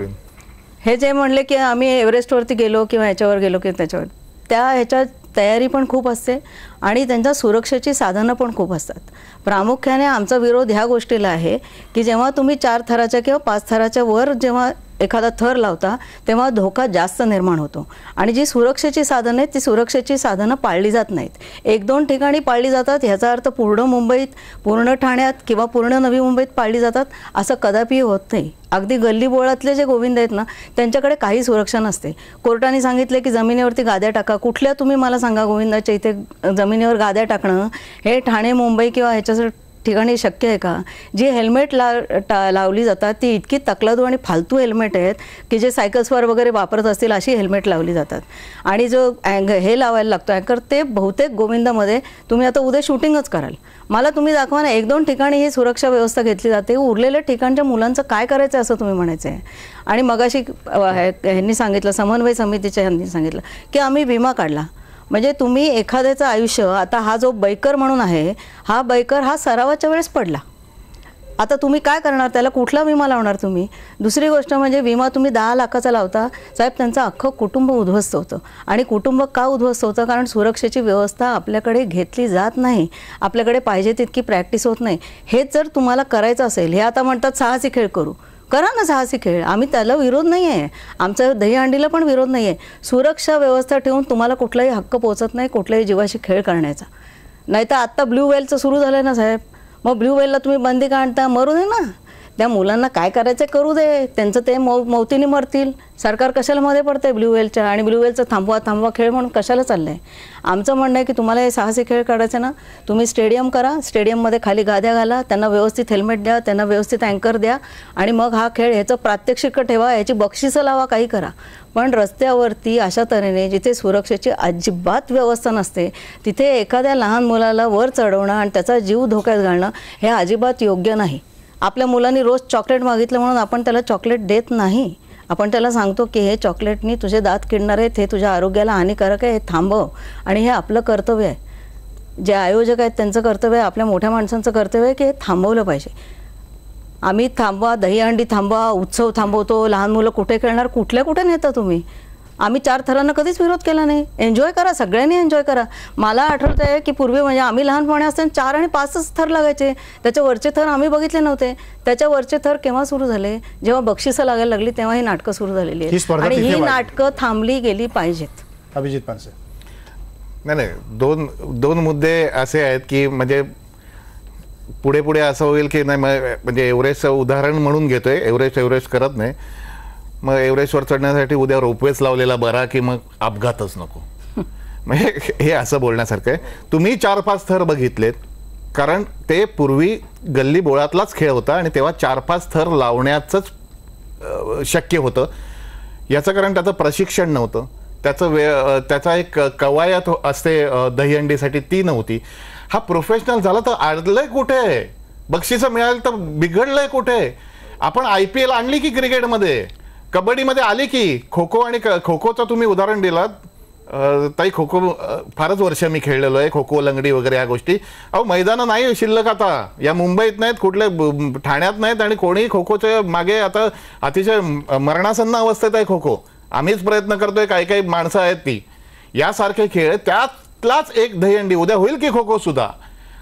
Speaker 7: हे जे म्हणले की आम्ही एव्हरेस्टवरती गेलो किंवा ह्याच्यावर गेलो की त्याच्यावर, ह्याच्यात तयारी पण खूप असते आणि त्यांच्या सुरक्षेची साधनं पण खूप असतात. प्रामुख्याने आमचा विरोध ह्या गोष्टीला आहे की जेव्हा तुम्ही 4 थराच्या किंवा 5 थराच्या वर जेव्हा एखादा थर लावता तेव्हा धोका जास्त निर्माण होतो. आणि जी सुरक्षेची साधनं आहेत ती सुरक्षेची साधनं पाळली जात नाहीत. 1-2 ठिकाणी पाळली जातात, ह्याचा अर्थ पूर्ण मुंबईत, पूर्ण ठाण्यात किंवा पूर्ण नवी मुंबईत पाळली जातात असं कदापि होत नाही. अगदी गल्लीबोळातले जे गोविंद आहेत ना, त्यांच्याकडे काही सुरक्षा नसते. कोर्टाने सांगितले की जमिनीवरती गाद्या टाका. कुठल्या तुम्ही मला सांगा गोविंदाच्या इथे जमिनीवर गाद्या टाकणं हे ठाणे, मुंबई किंवा ह्याच्या ठिकाणी शक्य आहे का? जी हेल्मेट लावली जातात ती इतकी तकलादू आणि फालतू हेल्मेट आहेत की जे सायकल्सवर वगैरे वापरत असतील अशी हेल्मेट लावली जातात. आणि जो हे लावायला लागतो अँकर, ते बहुतेक गोविंदामध्ये तुम्ही आता उद्या शूटिंगच कराल, मला तुम्ही दाखवा ना 1-2 ठिकाणी ही सुरक्षा व्यवस्था घेतली जाते. उरलेल्या ठिकाणच्या मुलांचं काय करायचं असं तुम्ही म्हणायचं आहे. आणि मगाशी ह्यांनी सांगितलं, समन्वय समितीच्या ह्यांनी सांगितलं की आम्ही विमा काढला. म्हणजे तुम्ही एखाद्याचं आयुष्य, आता हा जो बैकर म्हणून आहे, हा बैकर हा सरावाच्या वेळेस पडला, आता तुम्ही काय करणार, त्याला कुठला विमा लावणार तुम्ही? दुसरी गोष्ट म्हणजे विमा तुम्ही 10 लाखाचा लावता साहेब, त्यांचं अख्खं कुटुंब उद्ध्वस्त होतं. आणि कुटुंब का उद्ध्वस्त होतं? कारण सुरक्षेची व्यवस्था आपल्याकडे घेतली जात नाही, आपल्याकडे पाहिजे तितकी प्रॅक्टिस होत नाही. हेच जर तुम्हाला करायचं असेल, हे आता म्हणतात साहसी खेळ करू, करा ना साहसी खेळ, आम्ही त्याला विरोध नाही आहे, आमचा दहीहंडीला पण विरोध नाही आहे. सुरक्षा व्यवस्था ठेवून तुम्हाला कुठलाही हक्क पोचत नाही कुठल्याही जीवाशी खेळ करण्याचा. नाही तर आत्ता ब्ल्यू वेलचं सुरू झालं ना साहेब, मग ब्ल्यू वेलला तुम्ही बंदी का आणता? मरू दे ना, त्या मुलांना काय करायचं करू दे, त्यांचं ते मौतीने मरतील. सरकार कशाला मध्ये पडतंय ब्ल्यू वेलच्या, आणि ब्ल्यू वेलचं थांबवा खेळ म्हणून कशाला चाललं आहे? आमचं म्हणणं आहे की तुम्हाला हे साहसी खेळ काढायचे ना, तुम्ही स्टेडियम करा, स्टेडियममध्ये खाली गाद्या घाला, त्यांना व्यवस्थित हेल्मेट द्या, त्यांना व्यवस्थित अँकर द्या, आणि मग हा खेळ ह्याचं प्रात्यक्षिक ठेवा, याची बक्षिसं लावा, काही करा. पण रस्त्यावरती अशा तऱ्हेने जिथे सुरक्षेची अजिबात व्यवस्था नसते तिथे एखाद्या लहान मुलाला वर चढवणं आणि त्याचा जीव धोक्यात घालणं हे अजिबात योग्य नाही. आपल्या मुलांनी रोज चॉकलेट मागितलं म्हणून आपण त्याला चॉकलेट देत नाही, आपण त्याला सांगतो की हे चॉकलेटनी तुझे दात किडणार आहेत, हे तुझ्या आरोग्याला हानिकारक आहे, हे थांबव. आणि हे आपलं कर्तव्य आहे, जे आयोजक आहेत त्यांचं कर्तव्य आहे, आपल्या मोठ्या माणसांचं कर्तव्य आहे की हे थांबवलं पाहिजे. आम्ही थांबवा, दहीहंडी थांबवा, उत्सव थांबवतो, लहान मुलं कुठे खेळणार, कुठे नेता तुम्ही? आम्ही 4 थरांना कधीच विरोध केला नाही. एन्जॉय करा, सगळ्यांनी एन्जॉय करा. मला आठवतं आहे की पूर्वी म्हणजे आम्ही लहानपणी असताना 4 आणि 5च थर लागायचे, त्याच्या वरचे थर आम्ही बघितले नव्हते. त्याच्या वरचे थर केव्हा सुरू झाले? जेव्हा बक्षिसं लागायला लागली तेव्हा ही नाटकं सुरू झालेली आहेत, आणि ही नाटकं थांबली गेली पाहिजेत.
Speaker 1: अभिजित पानसे.
Speaker 8: नाही, दोन मुद्दे असे आहेत की म्हणजे पुढे असं होईल की नाही, म्हणजे एव्हरेस्टचं उदाहरण म्हणून घेतोय, एव्हरेस्ट करत नाही, मग एव्हरेस्टवर चढण्यासाठी उद्या रोपवेच लावलेला बरा की मग अपघातच नको. म्हणजे हे असं बोलण्यासारखं आहे. तुम्ही 4-5 थर बघितलेत कारण ते पूर्वी गल्ली बोळातलाच खेळ होता आणि तेव्हा 4-5 थर लावण्याचंच शक्य होतं. याचं कारण त्याचं प्रशिक्षण नव्हतं, त्याचा एक कवायत असते दहीहंडीसाठी, ती नव्हती. हा प्रोफेशनल झाला तर अडलंय कुठे? बक्षिसं मिळाली तर बिघडलंय कुठे? आपण IPL आणली की क्रिकेटमध्ये, कबड्डीमध्ये आली की, खो-खो आणि खो-खोचं तुम्ही उदाहरण दिलात ताई. खो-खो फारच वर्ष मी खेळलेलो आहे, खो-खो, लंगडी वगैरे ह्या गोष्टी. अहो मैदानं नाही शिल्लक आता, या मुंबईत नाहीत, कुठल्या ठाण्यात नाहीत, आणि कोणी खो-खोच्या मागे आता अतिशय मरणासन्न अवस्थेत आहे खो-खो. आम्हीच प्रयत्न करतोय, काही माणसं आहेत ती. यासारखे खेळ, त्यातलाच एक दहीहंडी उद्या होईल की खो-खो सुद्धा.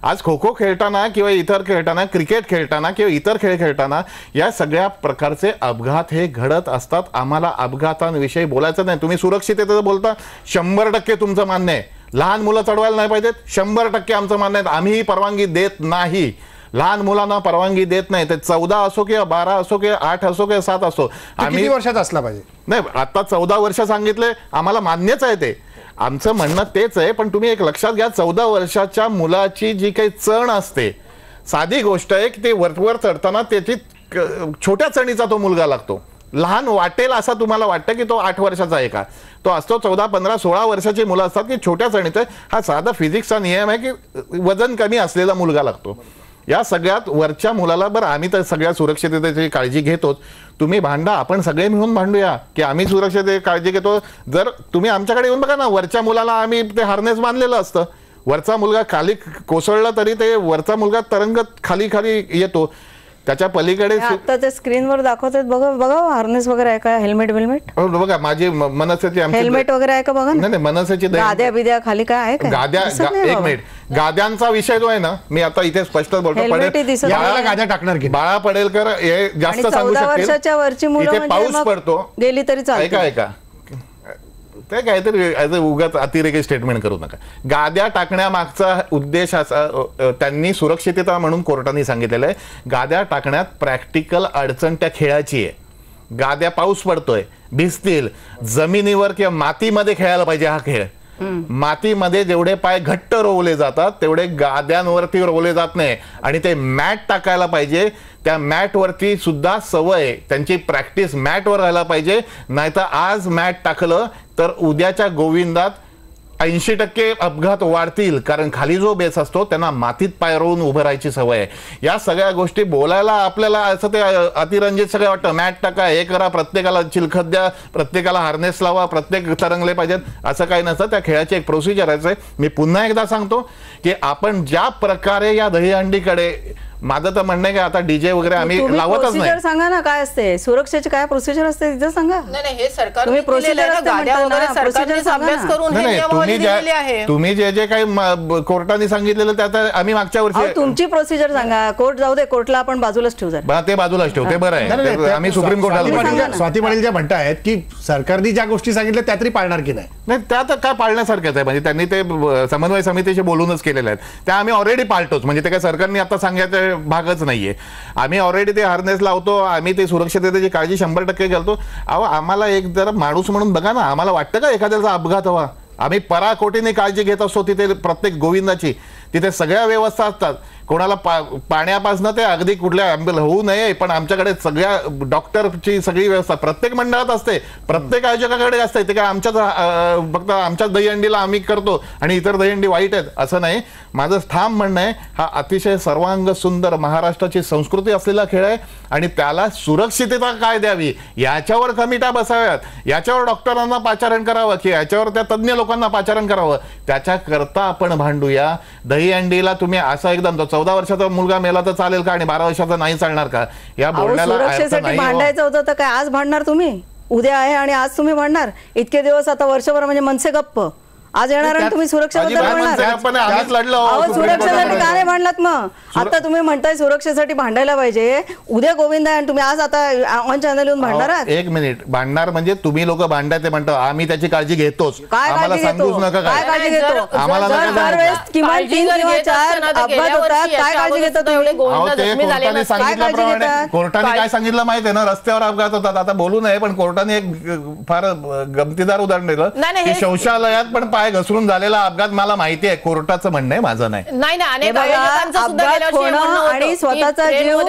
Speaker 8: आज खो-खो खेळताना किंवा इतर खेळताना, क्रिकेट खेळताना किंवा इतर खेळ खेळताना या सगळ्या प्रकारचे अपघात हे घडत असतात. आम्हाला अपघातांविषयी बोलायचं नाही. तुम्ही सुरक्षिततेचं बोलता, 100% तुमचं मान्य आहे. लहान मुलं चढवायला नाही पाहिजेत, 100% आमचं मान्य आहे. आम्हीही परवानगी देत नाही, लहान मुलांना परवानगी देत नाही. ते 14 असो किंवा 12 असो किंवा 8 असो किंवा 7 असो.
Speaker 1: आम्ही वर्षात असला पाहिजे
Speaker 8: नाही, आता 14 वर्ष सांगितले, आम्हाला मान्यच आहे ते. आमचं म्हणणं तेच आहे. पण तुम्ही एक लक्षात घ्या, 14 वर्षाच्या मुलाची जी काही चण असते, साधी गोष्ट आहे की ते वरवर चढताना त्याची छोट्या चणीचा तो मुलगा लागतो. लहान वाटेल असा तुम्हाला वाटतं की तो 8 वर्षाचा आहे का? तो असतो 14, 15, 16 वर्षाची मुलं असतात की छोट्या चणीत. हा साधा फिजिक्सचा नियम आहे की वजन कमी असलेला मुलगा लागतो. या सगळ्यात वरच्या मुलाला, बरं आम्ही तर सगळ्या सुरक्षिततेची काळजी घेतोच, तुम्ही भांडा, आपण सगळे मिळून भांडूया की आम्ही सुरक्षिततेची काळजी घेतो. जर तुम्ही आमच्याकडे येऊन बघा ना, वरच्या मुलाला आम्ही ते हार्नेस बांधलेलं असतं, वरचा मुलगा खाली कोसळला तरी ते वरचा मुलगा तरंगत खाली येतो. त्याच्या पलीकडे
Speaker 7: आता ते स्क्रीनवर दाखवतात, बघा हार्नेस वगैरे आहे का, हेल्मेट
Speaker 8: बघा, माझी मनसेची
Speaker 7: हेल्मेट वगैरे आहे का बघा.
Speaker 8: नाही, मनसेची
Speaker 7: गाद्या बिद्या खाली काय आहे का?
Speaker 8: गाद्या, एक मिनिट, गाद्यांचा विषय जो आहे ना, मी आता इथे स्पष्ट बोलतो,
Speaker 1: गाद्या टाकणार की
Speaker 8: बाळा पडेलकर हे जास्त सांगू शकतील.
Speaker 7: 14 वर्षाच्या वरची मुलं
Speaker 8: पाऊस पडतो
Speaker 7: गेली तरी चालते.
Speaker 8: ऐका ते काहीतरी उगाच अतिरेकी स्टेटमेंट करू नका. गाद्या टाकण्यामागचा उद्देश असा, त्यांनी सुरक्षितता म्हणून कोर्टाने सांगितलेलं आहे. गाद्या टाकण्यात प्रॅक्टिकल अडचण त्या खेळाची आहे. गाद्या, पाऊस पडतोय, भिजतील, जमिनीवर किंवा मातीमध्ये खेळायला पाहिजे हा खेळ. मातीमध्ये जेवढे पाय घट्ट रोवले जातात तेवढे गाद्यांवरती रोवले जात नाही. आणि ते मॅट टाकायला पाहिजे, त्या मॅटवरती सुद्धा सवय, त्यांची प्रॅक्टिस मॅटवर व्हायला पाहिजे. नाहीतर आज मॅट टाकलं तर उद्याच्या गोविंदात 80% अपघात वाढतील, कारण खाली जो बेस असतो त्यांना मातीत पाय रोवून उभं राहायची सवय आहे. या सगळ्या गोष्टी बोलायला आपल्याला असं ते अतिरंजित सगळं वाटतं. मॅट टाका, हे करा, प्रत्येकाला चिलखत द्या, प्रत्येकाला हार्नेस लावा, प्रत्येक तरंगले पाहिजेत, असं काही नसतं. त्या खेळाची एक प्रोसिजर आहे. मी पुन्हा एकदा सांगतो की आपण ज्या प्रकारे या दहीहंडीकडे, माझं तर म्हणणं आहे की आता डीजे वगैरे आम्ही लावतच नाही.
Speaker 7: सांगा ना काय असते, सुरक्षेची काय प्रोसिजर असते तिथं सांगा.
Speaker 9: हे सरकार
Speaker 7: तुम्ही प्रोसिजर
Speaker 9: अभ्यास करून
Speaker 8: तुम्ही जे काही कोर्टाने सांगितलेलं त्यात आम्ही मागच्या वर्षी.
Speaker 7: तुमची प्रोसिजर सांगा. कोर्ट जाऊ दे, कोर्टला आपण बाजूलाच ठेवू.
Speaker 8: ते बाजूलाच ठेवू, ते बरं आहे. आम्ही सुप्रीम कोर्टाला.
Speaker 1: स्वाती पाटील ज्या म्हणत आहेत की सरकारने ज्या गोष्टी सांगितल्या त्या तरी पाळणार की नाही,
Speaker 8: त्या तर काय पाळण्यासारख्याच आहे. म्हणजे त्यांनी ते समन्वय समितीशी बोलूनच केलेल्या आहेत, त्या आम्ही ऑलरेडी पाळतोच. म्हणजे ते काय सरकारने आता सांगायचं भागच नाहीये. आम्ही ऑलरेडी ते हार्नेस लावतो, आम्ही ते सुरक्षिततेची काळजी 100% घालतो. अहो, आम्हाला एक जरा माणूस म्हणून बघा ना, आम्हाला वाटतं का एखाद्याचा अपघात हवा? आम्ही पराकोटीने काळजी घेत असतो तिथे, प्रत्येक गोविंदाची तिथे सगळ्या व्यवस्था असतात. कोणाला पाण्यापासून ते अगदी कुठल्या होऊ नये, पण आमच्याकडे सगळ्या डॉक्टरची सगळी व्यवस्था प्रत्येक मंडळात असते, प्रत्येक आयोजकाकडे असते. ते काय आमच्याच फक्त आमच्याच दहीहंडीला आम्ही करतो आणि इतर दहीहंडी वाईट आहेत असं नाही. माझं ठाम म्हणणं आहे, हा अतिशय सर्वांग सुंदर महाराष्ट्राची संस्कृती असलेला खेळ आहे आणि त्याला सुरक्षितता काय द्यावी याच्यावर कमिट्या बसाव्यात, याच्यावर डॉक्टरांना पाचारण करावं की याच्यावर त्या तज्ज्ञ लोकांना पाचारण करावं. त्याच्याकरता आपण भांडूया. दहीहंडीला तुम्ही असं एकदम 14 वर्षाचा मुलगा मेला तर चालेल का आणि 12 वर्षाचा नाही चालणार का? या बोलण्याला
Speaker 7: सुरक्षेसाठी भांडायचं होतं तर काय आज भांडणार तुम्ही? उद्या आहे आणि आज तुम्ही भांडणार? इतके दिवस आता वर्षभर म्हणजे मनसे गप्प, आज येणार आणि तुम्ही सुरक्षेबद्दल सुरक्षेसाठी का नाही भांडलात? मग आता तुम्ही म्हणताय सुरक्षेसाठी भांडायला पाहिजे, उद्या गोविंद आहे आणि तुम्ही आज आता ऑन चॅनल येऊन भांडणार आहात?
Speaker 8: एक मिनिट, भांडणार म्हणजे तुम्ही लोक भांडताय ते म्हणतो, आम्ही त्याची काळजी घेतोच.
Speaker 7: आम्हाला सांगूच नका काय काळजी घेतो.
Speaker 8: आम्हाला
Speaker 7: किमान 3 किंवा 4 अपघात होतात, काय काळजी घेतो तुम्ही?
Speaker 8: कोर्टाने काय सांगितलं माहिती आहे ना, रस्त्यावर अपघात होतात. आता बोलू नये, पण कोर्टाने एक फार गमतीदार उदाहरण दिलं की शौचालयात पण पाय घसरून झालेला अपघात. मला माहिती आहे, कोर्टाचं म्हणणं आहे, माझं नाही.
Speaker 7: आणि स्वतःचा जीव,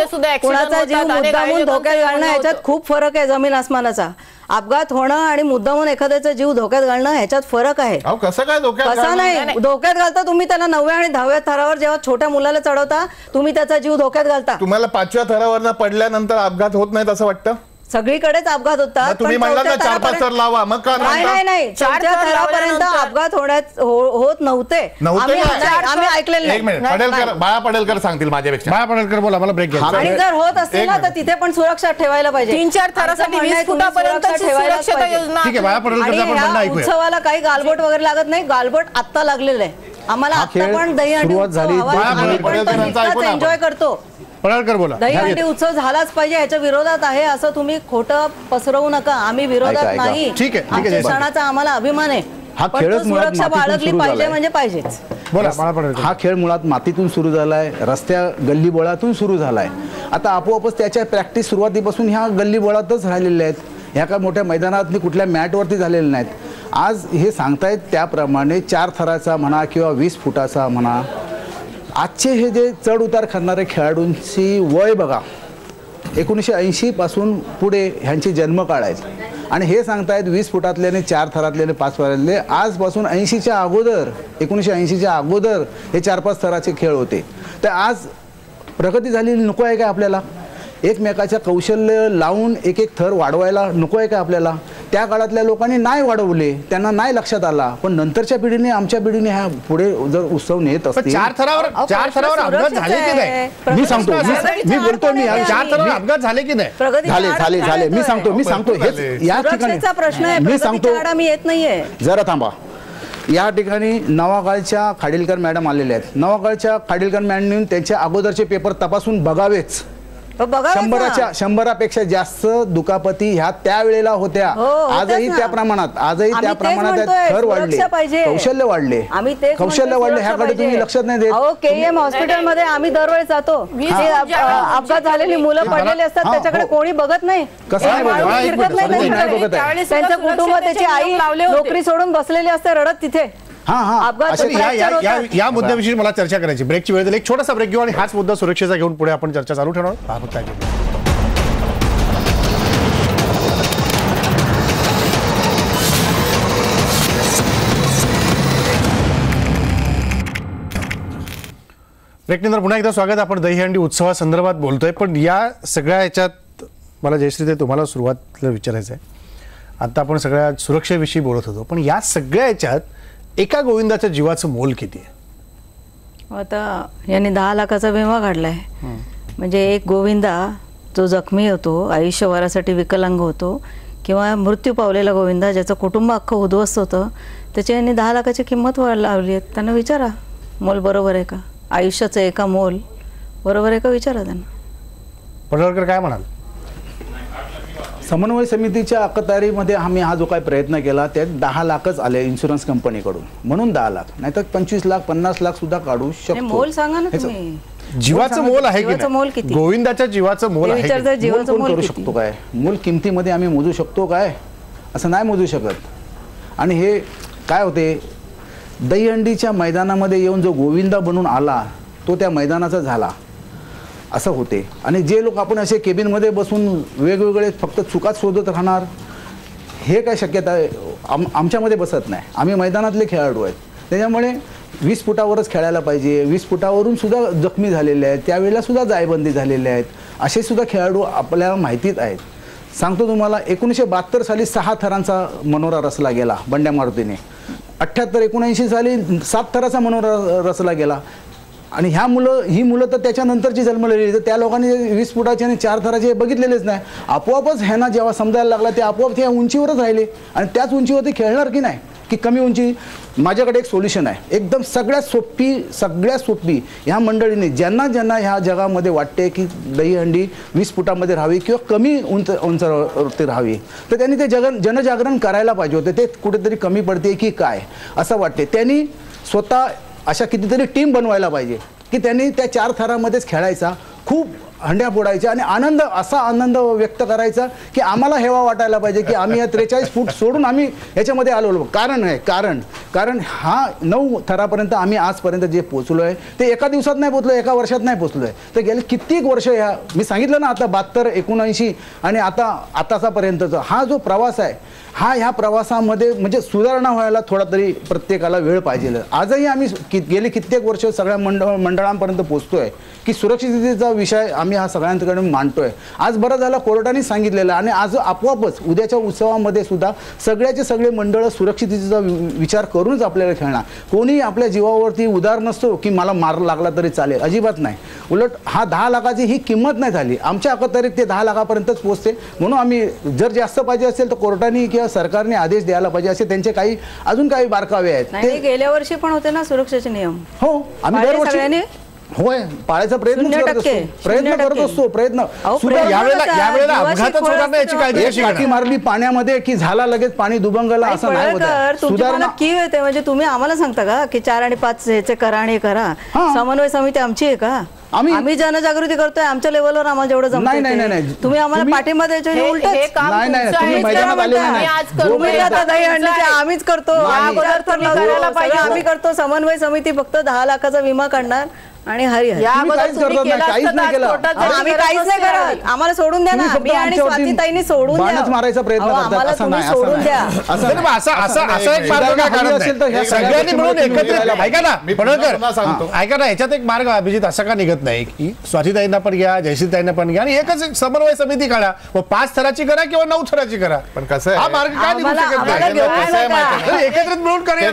Speaker 7: कोणाचा जीव मुद्दामून धोक्यात घालणं ह्याच्यात खूप फरक आहे, जमीन आसमानाचा. अपघात होणं आणि मुद्दामून एखाद्याचा जीव धोक्यात घालणं ह्याच्यात फरक आहे.
Speaker 8: कसं काय धोक्यात?
Speaker 7: कसं नाही धोक्यात घालता तुम्ही त्याला 9व्या आणि 10व्या थरावर जेव्हा छोट्या मुलाला चढवता, तुम्ही त्याचा जीव धोक्यात घालता.
Speaker 8: तुम्हाला 5व्या थरावर पडल्यानंतर अपघात होत नाहीत असं वाटतं?
Speaker 7: सगळीकडेच अपघात होतात.
Speaker 8: तुम्ही म्हणला 4-5 थर लावा, मग का
Speaker 7: नाही 4थ्या थरापर्यंत अपघात होत नव्हते, आम्ही ऐकलेलं नाही.
Speaker 8: बाळा पडेलकर सांगतील माझ्यापेक्षा.
Speaker 1: बाळा पडेलकर बोला, मला ब्रेक घ्या.
Speaker 7: आणि जर होत असतील ना तर तिथे पण सुरक्षा ठेवायला पाहिजे.
Speaker 9: 3-4 थरासाठी 20 फुटापर्यंत सुरक्षितता योजना.
Speaker 1: ठीक आहे, बाळा पडेलकर आपण म्हणणं ऐकूया.
Speaker 7: उत्सवाला काही गालबोट वगैरे लागत नाही, गालबोट आत्ता लागलेलं आहे आम्हाला. आता पण दहीहंडी एन्जॉय करतो.
Speaker 1: पडळकर बोला.
Speaker 7: दहीहंडी उत्सव झालाच पाहिजे, ह्याच्या विरोधात आहे असं तुम्ही खोटं पसरवू नका. आम्ही विरोधात नाही,
Speaker 1: ठीक आहे.
Speaker 7: सणाचा आम्हाला अभिमान आहे.
Speaker 6: हा खेळ
Speaker 7: सुरक्षा बाळगली पाहिजे म्हणजे पाहिजेच.
Speaker 6: हा खेळ मुळात मातीतून सुरू झालाय, रस्त्या गल्लीबोळातून सुरू झालाय. आता आपोआपच त्याच्या प्रॅक्टिस सुरुवातीपासून ह्या गल्लीबोळातच राहिलेल्या आहेत. ह्या काय मोठ्या मैदानात कुठल्या मॅटवरती झालेल्या नाहीत. आज हे सांगतायत त्याप्रमाणे 4 थराचा म्हणा किंवा 20 फुटाचा म्हणा, आजचे हे जे चढ उतार करणारे खेळाडूंची वय बघा, 1980 पासून पुढे ह्यांची जन्मकाळ आहेत आणि हे सांगतायत 20 फुटातल्याने 4 थरातल्याने 5 थरातले. आजपासून 1980च्या अगोदर हे 4-5 थराचे खेळ होते. तर आज प्रगती झालेली नको आहे का आपल्याला? एकमेकाच्या कौशल्य लावून एक थर वाढवायला नको आहे का आपल्याला? त्या काळातल्या लोकांनी नाही वाढवले, त्यांना नाही लक्षात आला, पण नंतरच्या पिढीने, आमच्या पिढीने ह्या पुढे जर उत्सव नेत असतील.
Speaker 1: 4 थरावर अपघात झाले की नाही?
Speaker 6: मी सांगतो, मी बोलतोय, मी
Speaker 1: 4 थरावर अपघात झाले की नाही?
Speaker 6: झाले. मी सांगतो हेच या ठिकाणी
Speaker 7: प्रश्न आहे.
Speaker 6: मी सांगतो,
Speaker 7: मी येत नाहीये, जरा
Speaker 6: थांबा. या ठिकाणी नवागाळच्या खाडीलकर मॅडम आलेल्या आहेत. नवागाळच्या खाडीलकर मॅडमने त्यांच्या अगोदरचे पेपर तपासून बघावेच. 100पेक्षा जास्त दुखापती ह्या त्यावेळेला होत्या. आजही त्या प्रमाणात थर वाढले, कौशल्य वाढले, ह्याकडे तुम्ही लक्षात नाही देत.
Speaker 7: KM हॉस्पिटलमध्ये आम्ही दरवेळी जातो, अपघात झालेली मुलं पडलेली असतात, त्याच्याकडे कोणी बघत नाही. त्यांचं कुटुंब, त्याची आई नोकरी सोडून बसलेली असते रडत तिथे.
Speaker 1: या मुद्द्याविषयी मला चर्चा करायची. ब्रेकची वेळ दिली, एक छोटासा ब्रेक घेऊ आणि हाच मुद्दा सुरक्षेचा घेऊन पुढे आपण चर्चा चालू ठेवणार. ब्रेकनंतर पुन्हा एकदा स्वागत. आपण दहीहंडी उत्सवासंदर्भात बोलतोय, पण या सगळ्या याच्यात मला जयश्री तुम्हाला सुरुवातीला विचारायचं आहे. आता आपण सगळ्या सुरक्षेविषयी बोलत होतो, पण या सगळ्या याच्यात एका गोविंदाच्या जीवाचं मोल किती आहे?
Speaker 7: आता यांनी 10 लाखाचा विमा काढलाय. म्हणजे एक गोविंदा जो जखमी होतो, आयुष्यभरासाठी विकलांग होतो, किंवा मृत्यू पावलेला गोविंदा ज्याचं कुटुंब अख्खं उद्ध्वस्त होतं, त्याच्या यांनी 10 लाखाची किंमत लावली आहे. त्यांना विचारा मोल बरोबर आहे का? आयुष्याचं एका मोल बरोबर आहे का? विचारा त्यांना.
Speaker 1: पडळकर काय म्हणाल?
Speaker 6: समन्वय समितीच्या अखत्यारीमध्ये आम्ही हा जो काही प्रयत्न केला त्यात 10 लाखच आले इन्शुरन्स कंपनीकडून, म्हणून 10 लाख, नाहीतर 25 लाख 50 लाख सुद्धा काढू शकतो.
Speaker 7: मोल सांगा ना तुम्ही.
Speaker 1: जीवाचं मोल आहे की
Speaker 7: जीवाचं मोल
Speaker 1: नाही?
Speaker 7: किती?
Speaker 1: गोविंदाच्या जीवाचं मोल आहे की नाही?
Speaker 6: मोल
Speaker 7: जीवाचं
Speaker 6: कोण
Speaker 7: मोल
Speaker 6: करू
Speaker 7: किती?
Speaker 6: शकतो काय? मोल किमतीमध्ये आम्ही मोजू शकतो काय? असं नाही मोजू शकत. आणि हे काय होते, दहीहंडीच्या मैदानामध्ये येऊन जो गोविंदा बनून आला तो त्या मैदानाचा झाला असं होते. आणि जे लोक आपण असे केबिनमध्ये बसून वेगवेगळे फक्त चुकाच शोधत राहणार, हे काय शक्यता आमच्यामध्ये बसत नाही. आम्ही मैदानातले खेळाडू आहेत, त्याच्यामुळे 20 फुटावरच खेळायला पाहिजे. 20 फुटावरून सुद्धा जखमी झालेले आहेत, त्यावेळेला सुद्धा जायबंदी झालेले आहेत, असे सुद्धा खेळाडू आपल्याला माहितीच आहेत. सांगतो तुम्हाला, 1972 साली 6 थरांचा मनोरा रचला गेला बंड्या मारुतीने. 78-79 साली 7 थराचा मनोरा रचला गेला. आणि ही मुलं तर त्याच्यानंतरची जन्मलेली, तर त्या लोकांनी 20 फुटाचे आणि 4 थराचे बघितलेलेच नाही. आपोआपच ह्यांना जेव्हा समजायला लागला ते आपोआप त्या उंचीवरच राहिले, आणि त्याच उंचीवरती खेळणार की नाही, की कमी उंची. माझ्याकडे एक सोल्युशन आहे, एकदम सगळ्यात सोपी ह्या मंडळीने ज्यांना ह्या जगामध्ये वाटते की दहीहंडी 20 फुटामध्ये राहावी किंवा कमी उंचावरती राहावी, तर त्यांनी ते जनजागरण करायला पाहिजे होते. ते कुठेतरी कमी पडते की काय असं वाटते. त्यांनी स्वतः अशा कितीतरी टीम बनवायला पाहिजे की त्यांनी त्या 4 थरामध्येच खेळायचा, खूप हंड्या फोडायच्या आणि असा आनंद व्यक्त करायचा की आम्हाला हेवा वाटायला पाहिजे की आम्ही या 43 फूट सोडून आम्ही याच्यामध्ये आलो. कारण हा 9 थरापर्यंत आम्ही आजपर्यंत जे पोचलो आहे ते एका दिवसात नाही पोचलो, एका वर्षात नाही पोचलो आहे, तर गेले कित्येक वर्ष. मी सांगितलं ना, आता 72, 79 आणि आताचा पर्यंतचा हा जो प्रवास आहे, ह्या प्रवासामध्ये म्हणजे सुधारणा व्हायला थोडा तरी प्रत्येकाला वेळ पाहिजे. आजही आम्ही गेली कित्येक वर्ष सगळ्या मंडळांपर्यंत पोचतोय की सुरक्षिततेचा विषय आम्ही हा सगळ्यांकडे मांडतोय. आज बरं झालं कोर्टाने सांगितलेलं, आणि आज आपोआपच उद्याच्या उत्सवामध्ये सुद्धा सगळ्याचे सगळे मंडळ सुरक्षिततेचा विचार करूनच आपल्याला खेळणार. कोणी आपल्या जीवावरती उदार नसतो की मला मार लागला तरी चालेल, अजिबात नाही. उलट हा 10 लाखाची ही किंमत नाही झाली, आमच्या अखत्यारीत ते 10 लाखापर्यंतच पोचते. म्हणून आम्ही जर जास्त पाहिजे असेल तर कोर्टाने किंवा सरकारने आदेश द्यायला पाहिजे, असे त्यांचे अजून काही बारकावे आहेत.
Speaker 7: ते गेल्या वर्षी पण होते ना सुरक्षेचे नियम.
Speaker 6: हो, आम्ही दरवर्षी होय पाळायचा प्रयत्न करत असतो.
Speaker 1: यावेळेला अपघातच होणार नाही याची काळजी कशी घेणार?
Speaker 6: मारली पाण्यामध्ये की झाला लगेच पाणी दुबंगला, असं नाही होत.
Speaker 7: सुधारणा कीव येते म्हणजे तुम्ही आम्हाला सांगता का की 4 आणि 5 ह्याचे करा आणि करा? समन्वय समिती आमची आहे का? आम्ही जनजागृती करतोय आमच्या लेवलवर, आम्हाला जेवढं जमतं नाही. तुम्ही आम्हाला पाठिंबा द्यायचे उलट आम्हीच करतो, आम्ही करतो. समन्वय समिती फक्त 10 लाखाचा विमा काढणार आणि आम्ही काहीच नाही करत. आम्हाला सोडून द्या ना, मी आणि स्वातीताईंनी सोडून द्या,
Speaker 6: मारायचा प्रयत्न
Speaker 7: आम्हाला तुम्ही सोडून द्या.
Speaker 1: ऐका ना, याच्यात एक मार्ग अभिजित असा का निघत नाही की स्वातीताईंना पण घ्या, जयश्रीताईंना पण घ्या आणि एकच समन्वय समिती काढा, 5 थराची करा किंवा 9 थराची करा. पण कसं हा मार्ग काय निघू शकत नाही? एकत्रित मिळून करूया.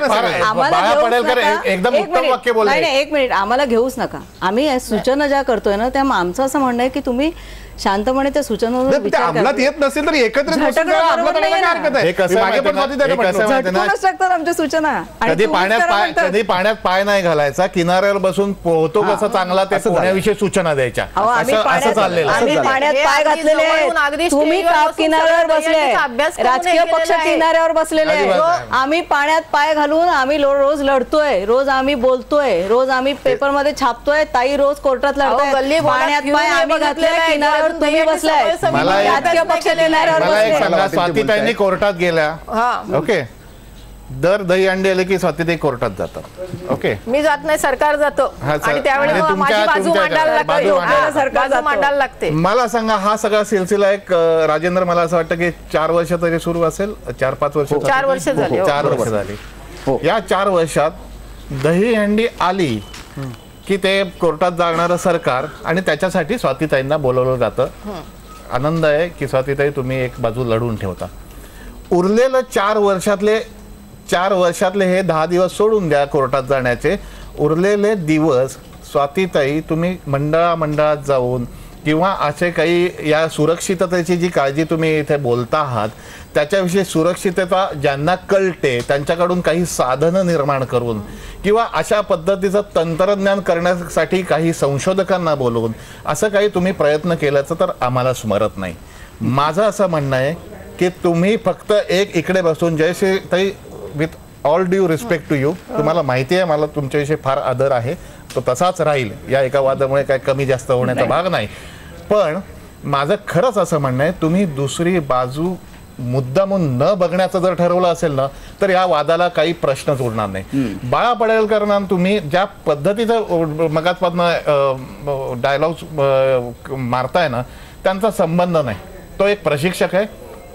Speaker 8: एकदम उत्तम वाक्य बोलले.
Speaker 7: 1 मिनिट, आम्हाला घेऊच नका. आम्ही सूचना ज्या करतोय ना, त्या आमचं असं म्हणणं आहे की तुम्ही शांतपणे त्या सूचनांवर विचार करा.
Speaker 1: अंमलात येत नसेल तर एकत्रित
Speaker 7: आमच्या सूचना.
Speaker 8: कधी पाण्यात पाय नाही घालायचा, किनाऱ्यावर बसून पोहतो कसं चांगला त्या पोहण्याविषयी सूचना द्यायच्या. असं चाललेलं.
Speaker 7: आम्ही पाण्यात पाय घातलेले आहेत, तुम्ही किनाऱ्यावर बसले, राजकीय पक्ष किनाऱ्यावर बसलेले आहेत. आम्ही पाण्यात पाय घालून आम्ही रोज लढतोय, रोज आम्ही बोलतोय, रोज आम्ही पेपरमध्ये छापतोय. ताई रोज कोर्टात लढतोय, पाण्यात पाय आम्ही घातले, किनाऱ्यावर तुम्ही बसलाय. राजकीय पक्ष किनाऱ्यावर बसले.
Speaker 8: स्वातीताईंनी कोर्टात गेल्या, ओके, दर दहीहंडी आले की स्वातीताई कोर्टात जातात. ओके,
Speaker 9: मी जात नाही, सरकार जातो आणि त्यावेळेस माझी बाजू मांडायला लागते.
Speaker 8: मला सांगा, हा सगळा सिलसिला एक राजेंद्र, मला असं वाटतं की 4 वर्ष तरी सुरू असेल, 4-5 वर्ष,
Speaker 9: 4 वर्ष झाली.
Speaker 8: 4 वर्ष झाली. या 4 वर्षात दहीहंडी आली की ते कोर्टात जाणारं सरकार आणि त्याच्यासाठी स्वातीताईंना बोलवलं जातं. आनंद आहे की स्वातीताई तुम्ही एक बाजू लढून ठेवता. उरलेलं 4 वर्षातले हे 10 दिवस सोडून द्या कोर्टात जाण्याचे. उरलेले दिवस स्वातीताई तुम्ही मंडळात जाऊन किंवा असे काही या सुरक्षिततेची जी काळजी तुम्ही इथे बोलता आहात त्याच्याविषयी सुरक्षितता ज्यांना कळते त्यांच्याकडून काही साधनं निर्माण करून किंवा अशा पद्धतीचं तंत्रज्ञान करण्यासाठी काही संशोधकांना बोलवून असं काही तुम्ही प्रयत्न केल्याचं तर आम्हाला स्मरत नाही. माझं असं म्हणणं आहे की तुम्ही फक्त इकडे बसून जयश्रीताई, with all due respect to you, तुम्हाला माहिती आहे मला तुमच्याविषयी फार आदर आहे, तो तसाच राहील, या एका वादामुळे काय कमी जास्त होण्याचा भाग नाही. पण माझं खरंच असं म्हणणं आहे तुम्ही दुसरी बाजू मुद्दामून न बघण्याचं जर ठरवलं असेल ना तर या वादाला काही प्रश्नच उरणार नाही. बाळा पडळकरांना तुम्ही ज्या पद्धतीचं मगाचपासून डायलॉग मारताय ना त्यांचा संबंध नाही. तो एक प्रशिक्षक आहे,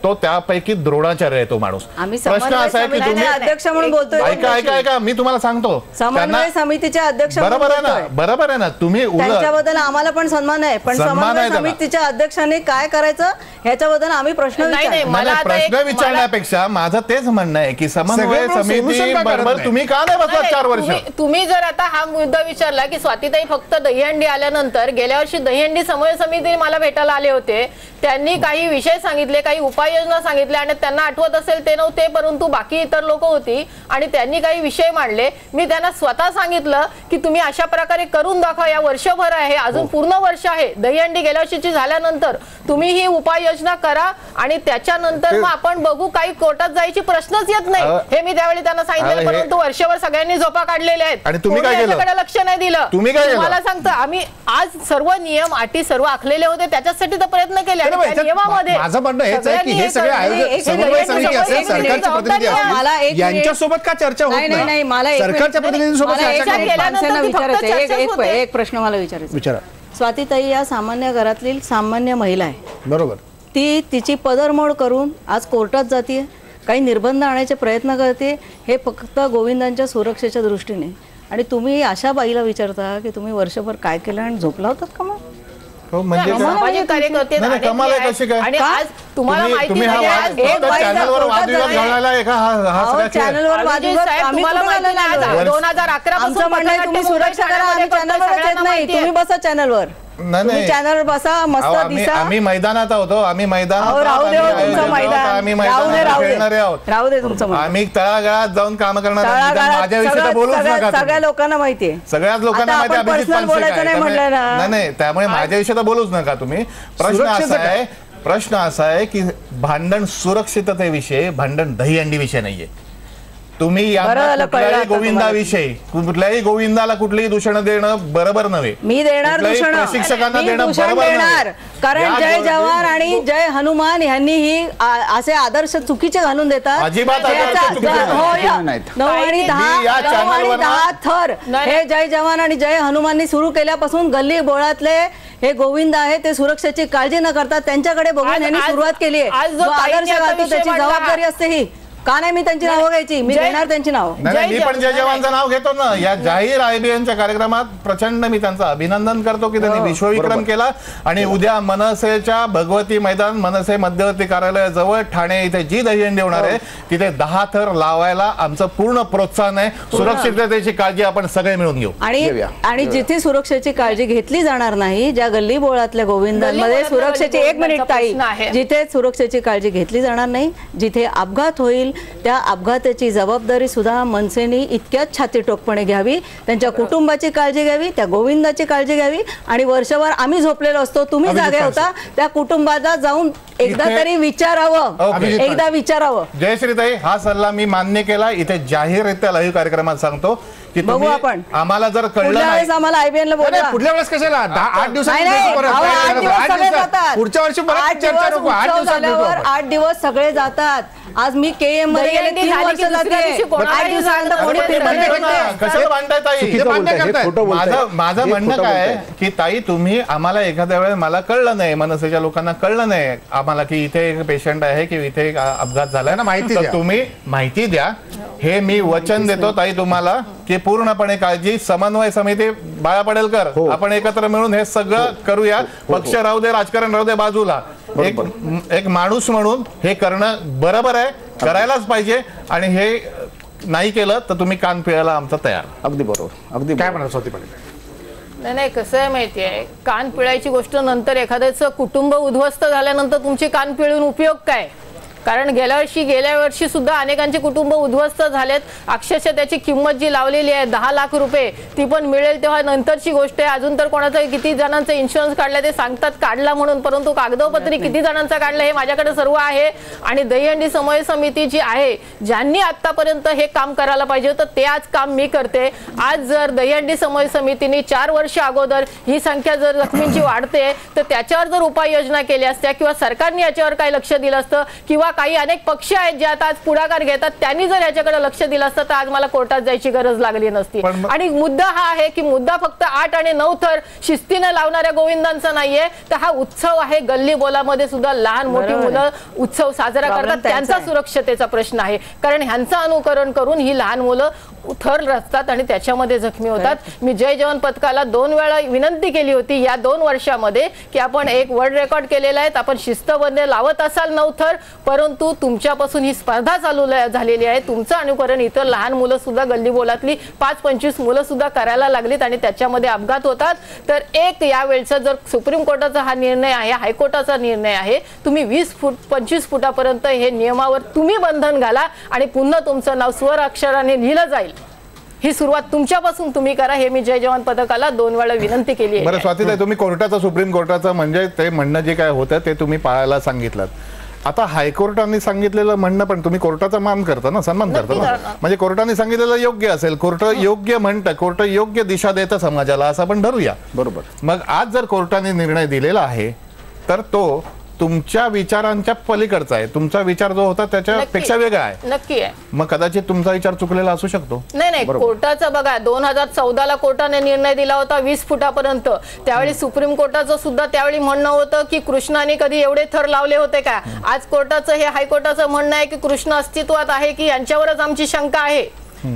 Speaker 8: तो त्यापैकी द्रोणाचार्य आहे तो माणूस. प्रश्न असा आहे की तुम्ही
Speaker 7: अध्यक्ष म्हणून बोलतोय.
Speaker 8: ऐका मी तुम्हाला सांगतो,
Speaker 7: समन्वय समितीचे अध्यक्ष
Speaker 8: बरोबर आहे ना तुम्ही
Speaker 7: त्यांच्याबद्दल आम्हाला पण सन्मान आहे, पण समन्वय समितीच्या अध्यक्षांनी काय करायचं ह्याच्याबद्दल आम्ही प्रश्न
Speaker 8: विचारण्यापेक्षा माझं तेच म्हणणं आहे की समन्वय समिती बरोबर तुम्ही का नाही बसलात 4 वर्ष.
Speaker 9: तुम्ही जर आता हा मुद्दा विचारला की स्वातीताई फक्त दहीहंडी आल्यानंतर गेल्या वर्षी दहीहंडी समन्वय समिती मला भेटायला आले होते, त्यांनी काही विषय सांगितले, काही उपाययोजना सांगितल्या आणि त्यांना आठवत असेल ते नव्हते परंतु बाकी इतर लोक होती आणि त्यांनी काही विषय मांडले. मी त्यांना स्वतः सांगितलं की तुम्ही अशा प्रकारे करून दाखवा, या वर्षभर आहे, अजून पूर्ण वर्ष आहे, दहीहंडी गेल्या वर्षीची झाल्यानंतर तुम्ही ही उपाययोजना करा आणि त्याच्यानंतर मग आपण बघू, काही कोर्टात जायची प्रश्नच येत नाही, हे मी त्यावेळी त्यांना सांगितलं. परंतु वर्षभर सगळ्यांनी झोपा काढलेल्या आहेत
Speaker 8: आणि तुम्ही काय केलं,
Speaker 9: लक्ष नाही दिलं. मला सांगतो आम्ही आज सर्व नियम अटी सर्व आखलेले होते, त्याच्यासाठी तर प्रयत्न केले.
Speaker 1: माझं म्हणणं हेच आहे की हे सगळे आयोजक समन्वय समिती असेल, सरकारचे प्रतिनिधी असतील, यांच्यासोबत का चर्चा होत नाही? सरकारच्या प्रतिनिधींसोबत
Speaker 7: एक प्रश्न मला विचारायचा. स्वातीताई या सामान्य घरातील सामान्य महिला आहे,
Speaker 1: बरोबर.
Speaker 7: ती तिची पदरमोड करून आज कोर्टात जाते, काही निर्बंध आणायचे प्रयत्न करते, हे फक्त गोविंदांच्या सुरक्षेच्या दृष्टीने. आणि तुम्ही अशा बाईला विचारता की तुम्ही वर्षभर काय केलं आणि झोपला होतात का? मग
Speaker 9: सामाजिक कार्यकर्ते आणि आज तुम्हाला माहिती
Speaker 7: चॅनलवर वादविवाद 2011 तुम्ही सुरक्षा करा, चॅनलवर येत नाही, तुम्ही बसा चॅनलवर, चॅनलवर बसा, मस्त दिसा.
Speaker 8: आम्ही मैदानात आहोत, आम्ही मैदानात
Speaker 7: राहू दे तुमचं मैदान, राहू दे तुमचं.
Speaker 8: आम्ही तळागाळात जाऊन काम करणार, माझ्याविषयी तर बोलूच नका.
Speaker 7: सगळ्या लोकांना माहितीये,
Speaker 8: सगळ्याच लोकांना माहिती नाही, त्यामुळे माझ्याविषयी तर बोलूच नका तुम्ही. प्रश्न असा आहे की भांडण सुरक्षिततेविषयी, भांडण दहीहंडी विषय नाहीये. तुम्ही कुठल्याही गोविंदाविषयी, कुठल्याही गोविंदाला कुठलीही दूषण देणं बरोबर नव्हे.
Speaker 7: मी देणार
Speaker 8: प्रशिक्षकांना देणं बरोबर नाही.
Speaker 7: कारण जय जवान आणि जय हनुमान यांनी ही असे आदर्श चुकीचे घालून देतात.
Speaker 8: अजिबात
Speaker 7: 9 आणि 10 थर हे जय जवान आणि जय हनुमाननी सुरू केल्यापासून गल्ली बोळातले हे गोविंद आहे ते सुरक्षेची काळजी न करता त्यांच्याकडे बघून यांनी सुरुवात केली आहे. जो आदर्श घालतो त्याची जबाबदारी असते ही. का नाही मी त्यांची नावं घ्यायची, मी घेणार त्यांची नाव.
Speaker 8: मी पण जय जवानचं नाव घेतो ना. या जाहीर IBNच्या कार्यक्रमात प्रचंड मी त्यांचं अभिनंदन करतो की त्यांनी विश्वविक्रम केला. आणि उद्या मनसेच्या भगवती मैदान, मनसे मध्यवर्ती कार्यालयाजवळ ठाणे इथे जी दहीहंडी होणार आहे तिथे 10 थर लावायला आमचं पूर्ण प्रोत्साहन आहे. सुरक्षिततेची काळजी आपण सगळे मिळून घेऊ.
Speaker 7: आणि जिथे सुरक्षेची काळजी घेतली जाणार नाही, ज्या गल्ली बोळातल्या गोविंदांमध्ये सुरक्षेची, 1 मिनिट ताई, जिथे सुरक्षेची काळजी घेतली जाणार नाही, जिथे अपघात होईल त्या अपघाताची जबाबदारी सुद्धा मनसेने इतक्याच छातीटोकपणे घ्यावी, त्यांच्या कुटुंबाची काळजी घ्यावी, त्या गोविंदाची काळजी घ्यावी. आणि वर्षभर आम्ही झोपलेलो असतो, तुम्ही जागे होता, त्या कुटुंबाला जाऊन एकदा तरी विचारावं, एकदा विचारावं.
Speaker 8: जयश्रीताई, हा सल्ला मी मान्य केला. इथे जाहीररित्या लाईव्ह कार्यक्रमात सांगतो की
Speaker 7: बघू आपण,
Speaker 8: आम्हाला जर कळलं नाही,
Speaker 7: आम्हाला IBN ला बोला.
Speaker 1: पुढल्या वेळेस कशाला 8 दिवसांनी
Speaker 7: पुढच्या वर्षी
Speaker 1: पुढच्या वर्षी
Speaker 7: 8 दिवस सगळे जातात. आज मी KM मध्ये गेले 3 वर्ष जाते. 8 दिवसानंतर कोणी
Speaker 8: कशाला मांडताय ताई? माझं म्हणणं काय आहे की ताई, तुम्ही आम्हाला एखाद्या वेळेस मला कळलं नाही, मनसेच्या लोकांना कळलं नाही आम्हाला की इथे एक पेशंट आहे की इथे एक अपघात झालाय ना, माहिती तुम्ही माहिती द्या. हे मी वचन देतो ताई तुम्हाला की पूर्णपणे काळजी. समन्वय समिती बाळा पडेलकर, आपण एकत्र मिळून हे सगळं करूया. पक्ष राहू दे, राजकारण राहू दे बाजूला, एक माणूस म्हणून हे करणं बरोबर आहे, करायलाच पाहिजे. आणि हे नाही केलं तर तुम्ही कान पिळायला आमचा तयार.
Speaker 6: अगदी बरोबर. अगदी
Speaker 1: काय म्हणा स्वाती पाटील?
Speaker 9: नाही, कसं आहे माहिती आहे, कान पिळायची गोष्ट नंतर, एखाद्याचं कुटुंब उद्ध्वस्त झाल्यानंतर तुमची कान पिळून उपयोग काय? कारण गेल्या वर्षी सुद्धा अनेकांचे कुटुंब उद्ध्वस्त झालेत. अक्षरशः त्याची किंमत जी लावलेली आहे 10 लाख रुपये, ती पण मिळेल तेव्हा नंतरची गोष्ट आहे. अजून तर कोणाचं किती जणांचा इन्शुरन्स काढला ते सांगतात काढला म्हणून, परंतु कागदोपत्री किती जणांचा काढला हे माझ्याकडे सर्व आहे. आणि दहीहंडी समन्वय समिती जी आहे, ज्यांनी आतापर्यंत हे काम करायला पाहिजे होतं ते आज काम मी करते. आज जर दहीहंडी समन्वय समितीने 4 वर्ष अगोदर ही संख्या जर जखमींची वाढते तर त्याच्यावर जर उपाययोजना केल्या असत्या किंवा सरकारने याच्यावर काही लक्ष दिलं असतं किंवा काही अनेक पक्ष आहेत जे आता आज पुढाकार घेतात त्यांनी जर याच्याकडे लक्ष दिलं असतं तर आज मला कोर्टात जायची गरज लागली नसती. आणि मुद्दा हा आहे की मुद्दा फक्त 8 आणि 9 थर शिस्तीने लावणाऱ्या गोविंदांचा नाहीये, तर हा उत्सव आहे. गल्ली बोलामध्ये सुद्धा लहान मोठी मुलं उत्सव साजरा करतात, त्यांचा सुरक्षतेचा प्रश्न आहे. कारण ह्यांचं अनुकरण करून ही लहान मुलं थर रचतात आणि त्याच्यामध्ये जखमी होतात. मी जय जवान पथकाला 2 वेळा विनंती केली होती या 2 वर्षामध्ये की आपण एक वर्ल्ड रेकॉर्ड केलेला आहे, आपण शिस्तबद्ध लावत असाल 9 थर, परंतु तुमच्यापासून ही स्पर्धा चालू झालेली आहे. तुमचं अनुकरण इतर लहान मुलं सुद्धा गल्ली बोलातली 5-25 मुलं सुद्धा करायला लागलीत आणि त्याच्यामध्ये अपघात होतात. तर एक यावेळचा जर सुप्रीम कोर्टाचा हा निर्णय आहे, हायकोर्टाचा निर्णय आहे, तुम्ही 20 फूट 25 फुटापर्यंत हे नियमावर तुम्ही बंधन घाला आणि पुन्हा तुमचं नाव स्वर अक्षराने लिहिलं जाईल. ही सुरुवात तुमच्यापासून तुम्ही करा, हे मी जय जवान पथकाला 2 वेळा विनंती केली आहे.
Speaker 8: बरं स्वातीताई, तुम्ही कोर्टाचं, सुप्रीम कोर्टाचं म्हणजे ते म्हणणं जे काय होतं ते तुम्ही पाळायला सांगितलं. आता हायकोर्टाने सांगितलेलं म्हणणं पण तुम्ही कोर्टाचा मान करता ना, सन्मान करता ना, म्हणजे कोर्टाने सांगितलेलं योग्य असेल, कोर्ट योग्य म्हणतं, कोर्ट योग्य दिशा देतं समाजाला, असं आपण ठरवूया.
Speaker 6: बरोबर.
Speaker 8: मग आज जर कोर्टाने निर्णय दिलेला आहे तर तो तुमच्या विचारांच्या पलीकडचा आहे. तुमचा विचार जो होता त्याच्यापेक्षा वेगळा आहे.
Speaker 9: नक्की आहे.
Speaker 8: मग कदाचित तुमचा विचार चुकलेला असू शकतो.
Speaker 9: नाही, कोर्टाचा बघा 2014ला कोर्टाने निर्णय दिला होता 20 फुटापर्यंत. त्यावेळी सुप्रीम कोर्टाचं सुद्धा त्यावेळी म्हणणं होतं की कृष्णाने कधी एवढे थर लावले होते का. आज कोर्टाचं हे हायकोर्टाचं म्हणणं आहे की कृष्ण अस्तित्वात आहे की यांच्यावरच आमची शंका आहे.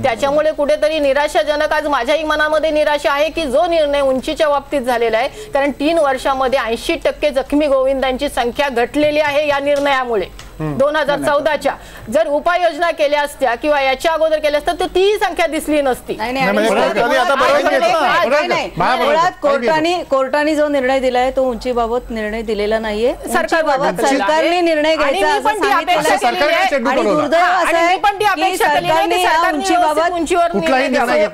Speaker 9: त्याच्यामुळे कुठेतरी निराशाजनक आज माझ्याही मनामध्ये निराशा आहे की जो निर्णय उंचीच्या बाबतीत झालेला आहे. कारण 3 वर्षामध्ये 80% जखमी गोविंदांची संख्या घटलेली आहे या निर्णयामुळे. 2014च्या जर उपाययोजना केल्या असत्या किंवा याच्या अगोदर केल्या असत्या तर ती संख्या दिसली नसती.
Speaker 7: कोर्टाने जो निर्णय दिलाय तो उंचीबाबत निर्णय दिलेला नाहीये. सरकारने निर्णय घ्यायचा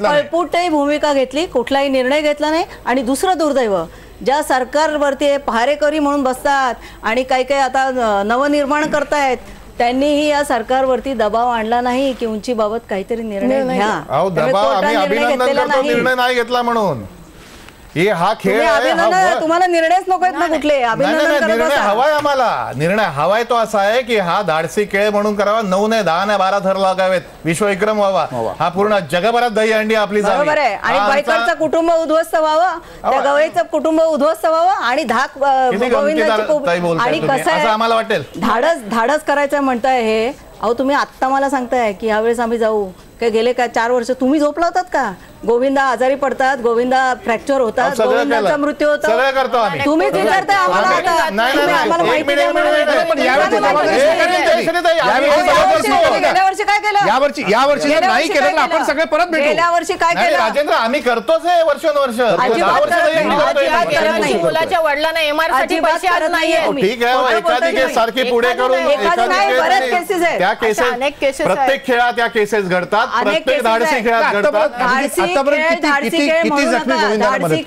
Speaker 7: पळपुटही भूमिका घेतली, कुठलाही निर्णय घेतला नाही. आणि दुसरं दुर्दैव, ज्या सरकारवरती पहारेकरी म्हणून बसतात आणि काही काही आता नवनिर्माण करतायत त्यांनीही या सरकारवरती दबाव आणला नाही की उंचीबाबत काहीतरी निर्णय घ्या.
Speaker 8: निर्णय नाही घेतला म्हणून हा खेळ
Speaker 7: तुम्हाला निर्णयच नको आहेत ना कुठले.
Speaker 8: निर्णय हवाय आम्हाला, निर्णय हवाय तो असा आहे की हा धाडसी खेळ म्हणून करावा. 9 नाही 10 नाही 12 थर लागावेत, विश्वविक्रम व्हावा. हा पूर्ण जगभरात दहीहंडी आपली
Speaker 7: बरोबर आहे. आणि बायकरचं कुटुंब उद्ध्वस्त व्हावं, त्या गवईचं कुटुंब उद्ध्वस्त व्हावं आणि आणि कसं आहे
Speaker 8: आम्हाला वाटेल
Speaker 7: धाडस करायचं म्हणताय हे. अहो तुम्ही आत्ता मला सांगताय की यावेळेस आम्ही जाऊ काय. गेले काय 4 वर्ष तुम्ही झोपला होतात का. गोविंदा आजारी पडतात, गोविंदा फ्रॅक्चर होतात, गोविंदाचा मृत्यू होता, तुम्हीच विचारताय आम्हाला. गेल्या वर्षी काय केलं,
Speaker 1: या वर्षी नाही केलं आपण सगळे परत भेटू.
Speaker 7: गेल्या वर्षी काय केलं
Speaker 8: राजेंद्र, आम्ही करतोच आहे वर्षानुवर्ष.
Speaker 9: मुलाच्या वडिलांना एमआरसाठी पैसे आज नाहीये.
Speaker 8: ठीक आहे, एखादी केस सारखी पुढे करून त्या केसेस प्रत्येक खेळात त्या केसेस घडतात, प्रत्येक धाडसी खेळात घडतात.
Speaker 7: धाडसी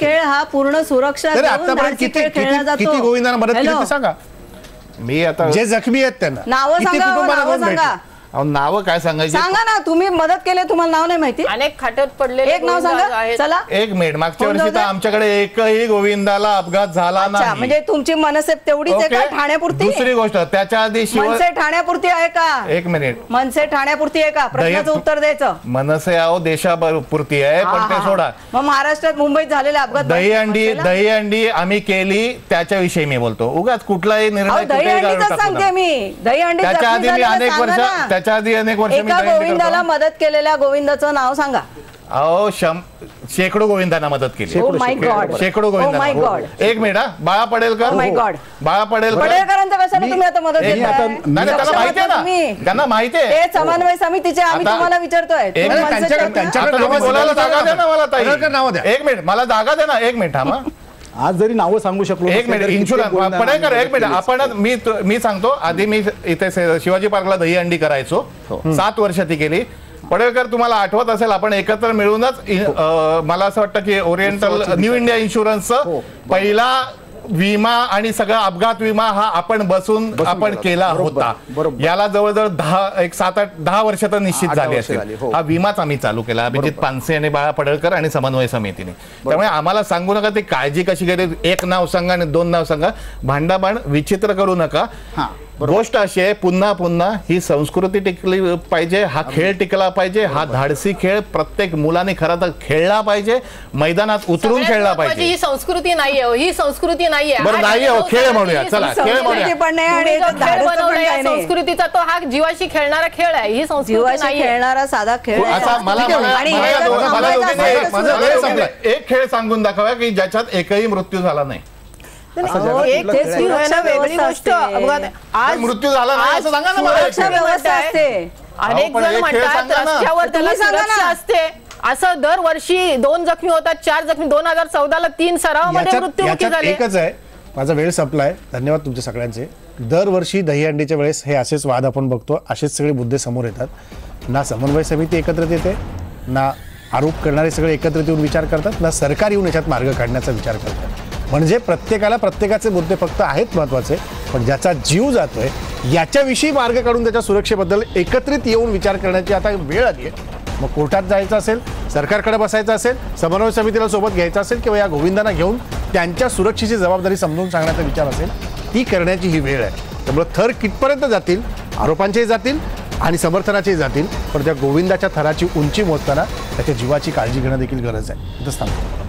Speaker 7: खेळ हा पूर्ण सुरक्षा
Speaker 1: किती गोविंदांना मदत केली सांगा.
Speaker 8: मी आता
Speaker 1: जे जखमी आहेत त्यांना
Speaker 7: नावं सांगा.
Speaker 8: नावं काय सांगायची?
Speaker 7: सांगा ना, तुम्ही मदत केली, तुम्हाला नाव नाही माहिती?
Speaker 9: अनेक खात्यात पडलेले
Speaker 7: एक नाव सांगा
Speaker 9: आहेत.
Speaker 7: चला.
Speaker 8: एक मिनिट, मागच्या
Speaker 7: कोण
Speaker 8: वर्षी तर
Speaker 7: जाऊ दे?
Speaker 8: आमच्याकडे एकही गोविंदाला अपघात झाला
Speaker 7: अच्छा,
Speaker 8: नाही.
Speaker 7: म्हणजे तुमची मनसे तेवढीच आहे का
Speaker 8: ओके?
Speaker 7: ठाण्यापुरती?
Speaker 8: दुसरी गोष्ट, त्याच्या आधी
Speaker 7: मनसे ठाण्यापुरती आहे का?
Speaker 8: एक मिनिट,
Speaker 7: मनसे ठाण्यापुरती आहे का? प्रश्नाचं उत्तर द्यायचं.
Speaker 8: मनसे आहो देशापुरती आहे, पण ते सोडा.
Speaker 7: मग महाराष्ट्रात मुंबईत झालेले अपघात
Speaker 8: दहीहंडी आम्ही केली, त्याच्याविषयी मी बोलतो. उगाच कुठलाही निर्णय कुठेही काढून
Speaker 7: दहीहंडीच
Speaker 8: टाकू
Speaker 7: सांगते
Speaker 8: नका.
Speaker 7: मी. दहीहंडी
Speaker 8: त्याच्या आधी मी अनेक वर्ष मी
Speaker 7: एका
Speaker 8: दहीहंडी
Speaker 7: गोविंदाला
Speaker 8: करतो.
Speaker 7: मदत केलेल्या गोविंदाचं नाव सांगा.
Speaker 8: अहो शेकडो गोविंदांना मदत केली.
Speaker 7: Oh my God.
Speaker 8: शेकडो
Speaker 7: Oh my
Speaker 8: गोविंदांना.
Speaker 7: God.
Speaker 8: एक मिनिट, बाळा पडेलकर.
Speaker 7: Oh my God.
Speaker 8: बाळा पडेलकर.
Speaker 7: पडेलकरांचं कशाला तुम्ही आता मदत
Speaker 8: एक-
Speaker 7: देताय?
Speaker 8: नाही, त्यांना माहिती आहे ना, त्यांना माहिती आहे.
Speaker 7: ते समन्वय समितीचे आम्ही
Speaker 8: आता-
Speaker 7: तुम्हाला विचारतोय. तुम्ही मनसेचे होते ना?
Speaker 8: आता तुम्ही बोलायला जागा द्या ना मला ताई.
Speaker 1: पडेलकर नावं द्या.
Speaker 8: एक मिनिट, मला जागा द्या ना. एक मिनिट थांबा.
Speaker 6: आज जरी नावं सांगू शकलो
Speaker 8: एक
Speaker 6: नसते
Speaker 8: मिनिट,
Speaker 6: तरी
Speaker 8: इन्शुरन्स
Speaker 6: कित्येक गोविंदांना
Speaker 8: पडेलकर, एक मिनिट.
Speaker 6: मदत केलीच.
Speaker 8: आपण मी सांगतो, आधी मी इथे शिवाजी पार्कला दहीहंडी करायचो. 7 वर्ष ती केली. पडेलकर, तुम्हाला आठवत असेल, आपण एकत्र मिळूनच मला असं वाटतं की ओरिएंटल न्यू इंडिया इन्शुरन्सचा पहिला विमा आणि सगळा अपघात विमा हा आपण बसून आपण केला होता. याला जवळजवळ 7-8-10 वर्ष तर निश्चित झाली असेल. हा विमाच आम्ही चालू केला, अभिजित पानसे आणि बाळा पडळकर आणि समन्वय समितीने. त्यामुळे आम्हाला सांगू नका ते काळजी कशी केली. एक नाव सांगा आणि 2 नाव सांगा, भांडाभांड विचित्र करू नका. गोष्ट अशी आहे, पुन्हा पुन्हा ही संस्कृती टिकली पाहिजे, हा खेळ टिकला पाहिजे. हा धाडसी खेळ प्रत्येक मुलाने खरं तर खेळला पाहिजे, मैदानात उतरून खेळला पाहिजे.
Speaker 9: ही संस्कृती नाहीये, ही संस्कृती नाहीये.
Speaker 8: बरं, नाही हो, खेळ म्हणूया, चला खेळ म्हणूया.
Speaker 7: पण नाही आणि
Speaker 9: तुम्ही जो खेळ
Speaker 7: धाडसचं पण
Speaker 9: बनवलाय
Speaker 7: काही
Speaker 9: या
Speaker 7: नाही.
Speaker 9: संस्कृतीचा, तो हा जीवाशी खेळणारा खेळ आहे. ही संस्कृती
Speaker 7: जीवाशी
Speaker 9: नाहीये.
Speaker 7: खेळणारा साधा खेळ आहे.
Speaker 8: आता मला
Speaker 7: आणि हे जर थांबवायचं असेल तर
Speaker 1: माझा वेळ संपलाय.
Speaker 8: एक खेळ सांगून दाखवा की ज्याच्यात एकही मृत्यू झाला नाही.
Speaker 9: एक
Speaker 7: ते
Speaker 9: सुरू आहे ना, वेगळी
Speaker 7: सुरक्षा
Speaker 9: गोष्ट.
Speaker 7: असते.
Speaker 9: अपघात आज
Speaker 8: मृत्यू झाला नाही असं सांगा ना मला.
Speaker 7: सुरक्षा व्यवस्था असते.
Speaker 9: अनेक
Speaker 8: पण
Speaker 9: जण
Speaker 8: एक खेळ
Speaker 9: म्हणतात
Speaker 8: सांगा ना.
Speaker 9: रस्त्यावर त्याला
Speaker 7: तुम्ही सांगा
Speaker 9: सुरक्षा
Speaker 7: ना.
Speaker 9: असते. असं दरवर्षी 2 जखमी होतात, 4 जखमी. 2014ला 3 सरावामध्ये मृत्युमुखी
Speaker 1: याच्यात
Speaker 9: झाले.
Speaker 1: एकच आहे, माझा वेळ संपलाय. धन्यवाद तुमचे सगळ्यांचे. दरवर्षी दहीहंडीच्या वेळेस हे असेच वाद आपण बघतो, असेच सगळे मुद्दे समोर येतात. ना समन्वय समिती एकत्रित येते, ना आरोप करणारे सगळे एकत्रित येऊन विचार करतात, ना सरकार येऊन याच्यात मार्ग काढण्याचा विचार करतात. म्हणजे प्रत्येकाला प्रत्येकाचे मुद्दे फक्त आहेत महत्त्वाचे, पण ज्याचा जीव जातोय याच्याविषयी मार्ग काढून त्याच्या सुरक्षेबद्दल एकत्रित येऊन विचार करण्याची आता वेळ आली आहे. मग कोर्टात जायचं असेल, सरकारकडे बसायचं असेल, समन्वय समितीला सोबत घ्यायचं असेल, किंवा या गोविंदांना घेऊन त्यांच्या सुरक्षेची जबाबदारी समजून सांगण्याचा विचार असेल, ती करण्याची ही वेळ आहे. त्यामुळे थर कितपर्यंत जातील, आरोपांचेही जातील आणि समर्थनाचेही जातील, पण त्या गोविंदाच्या थराची उंची मोजताना त्याच्या जीवाची काळजी घेणं देखील गरज आहे. इथंच थांबतो.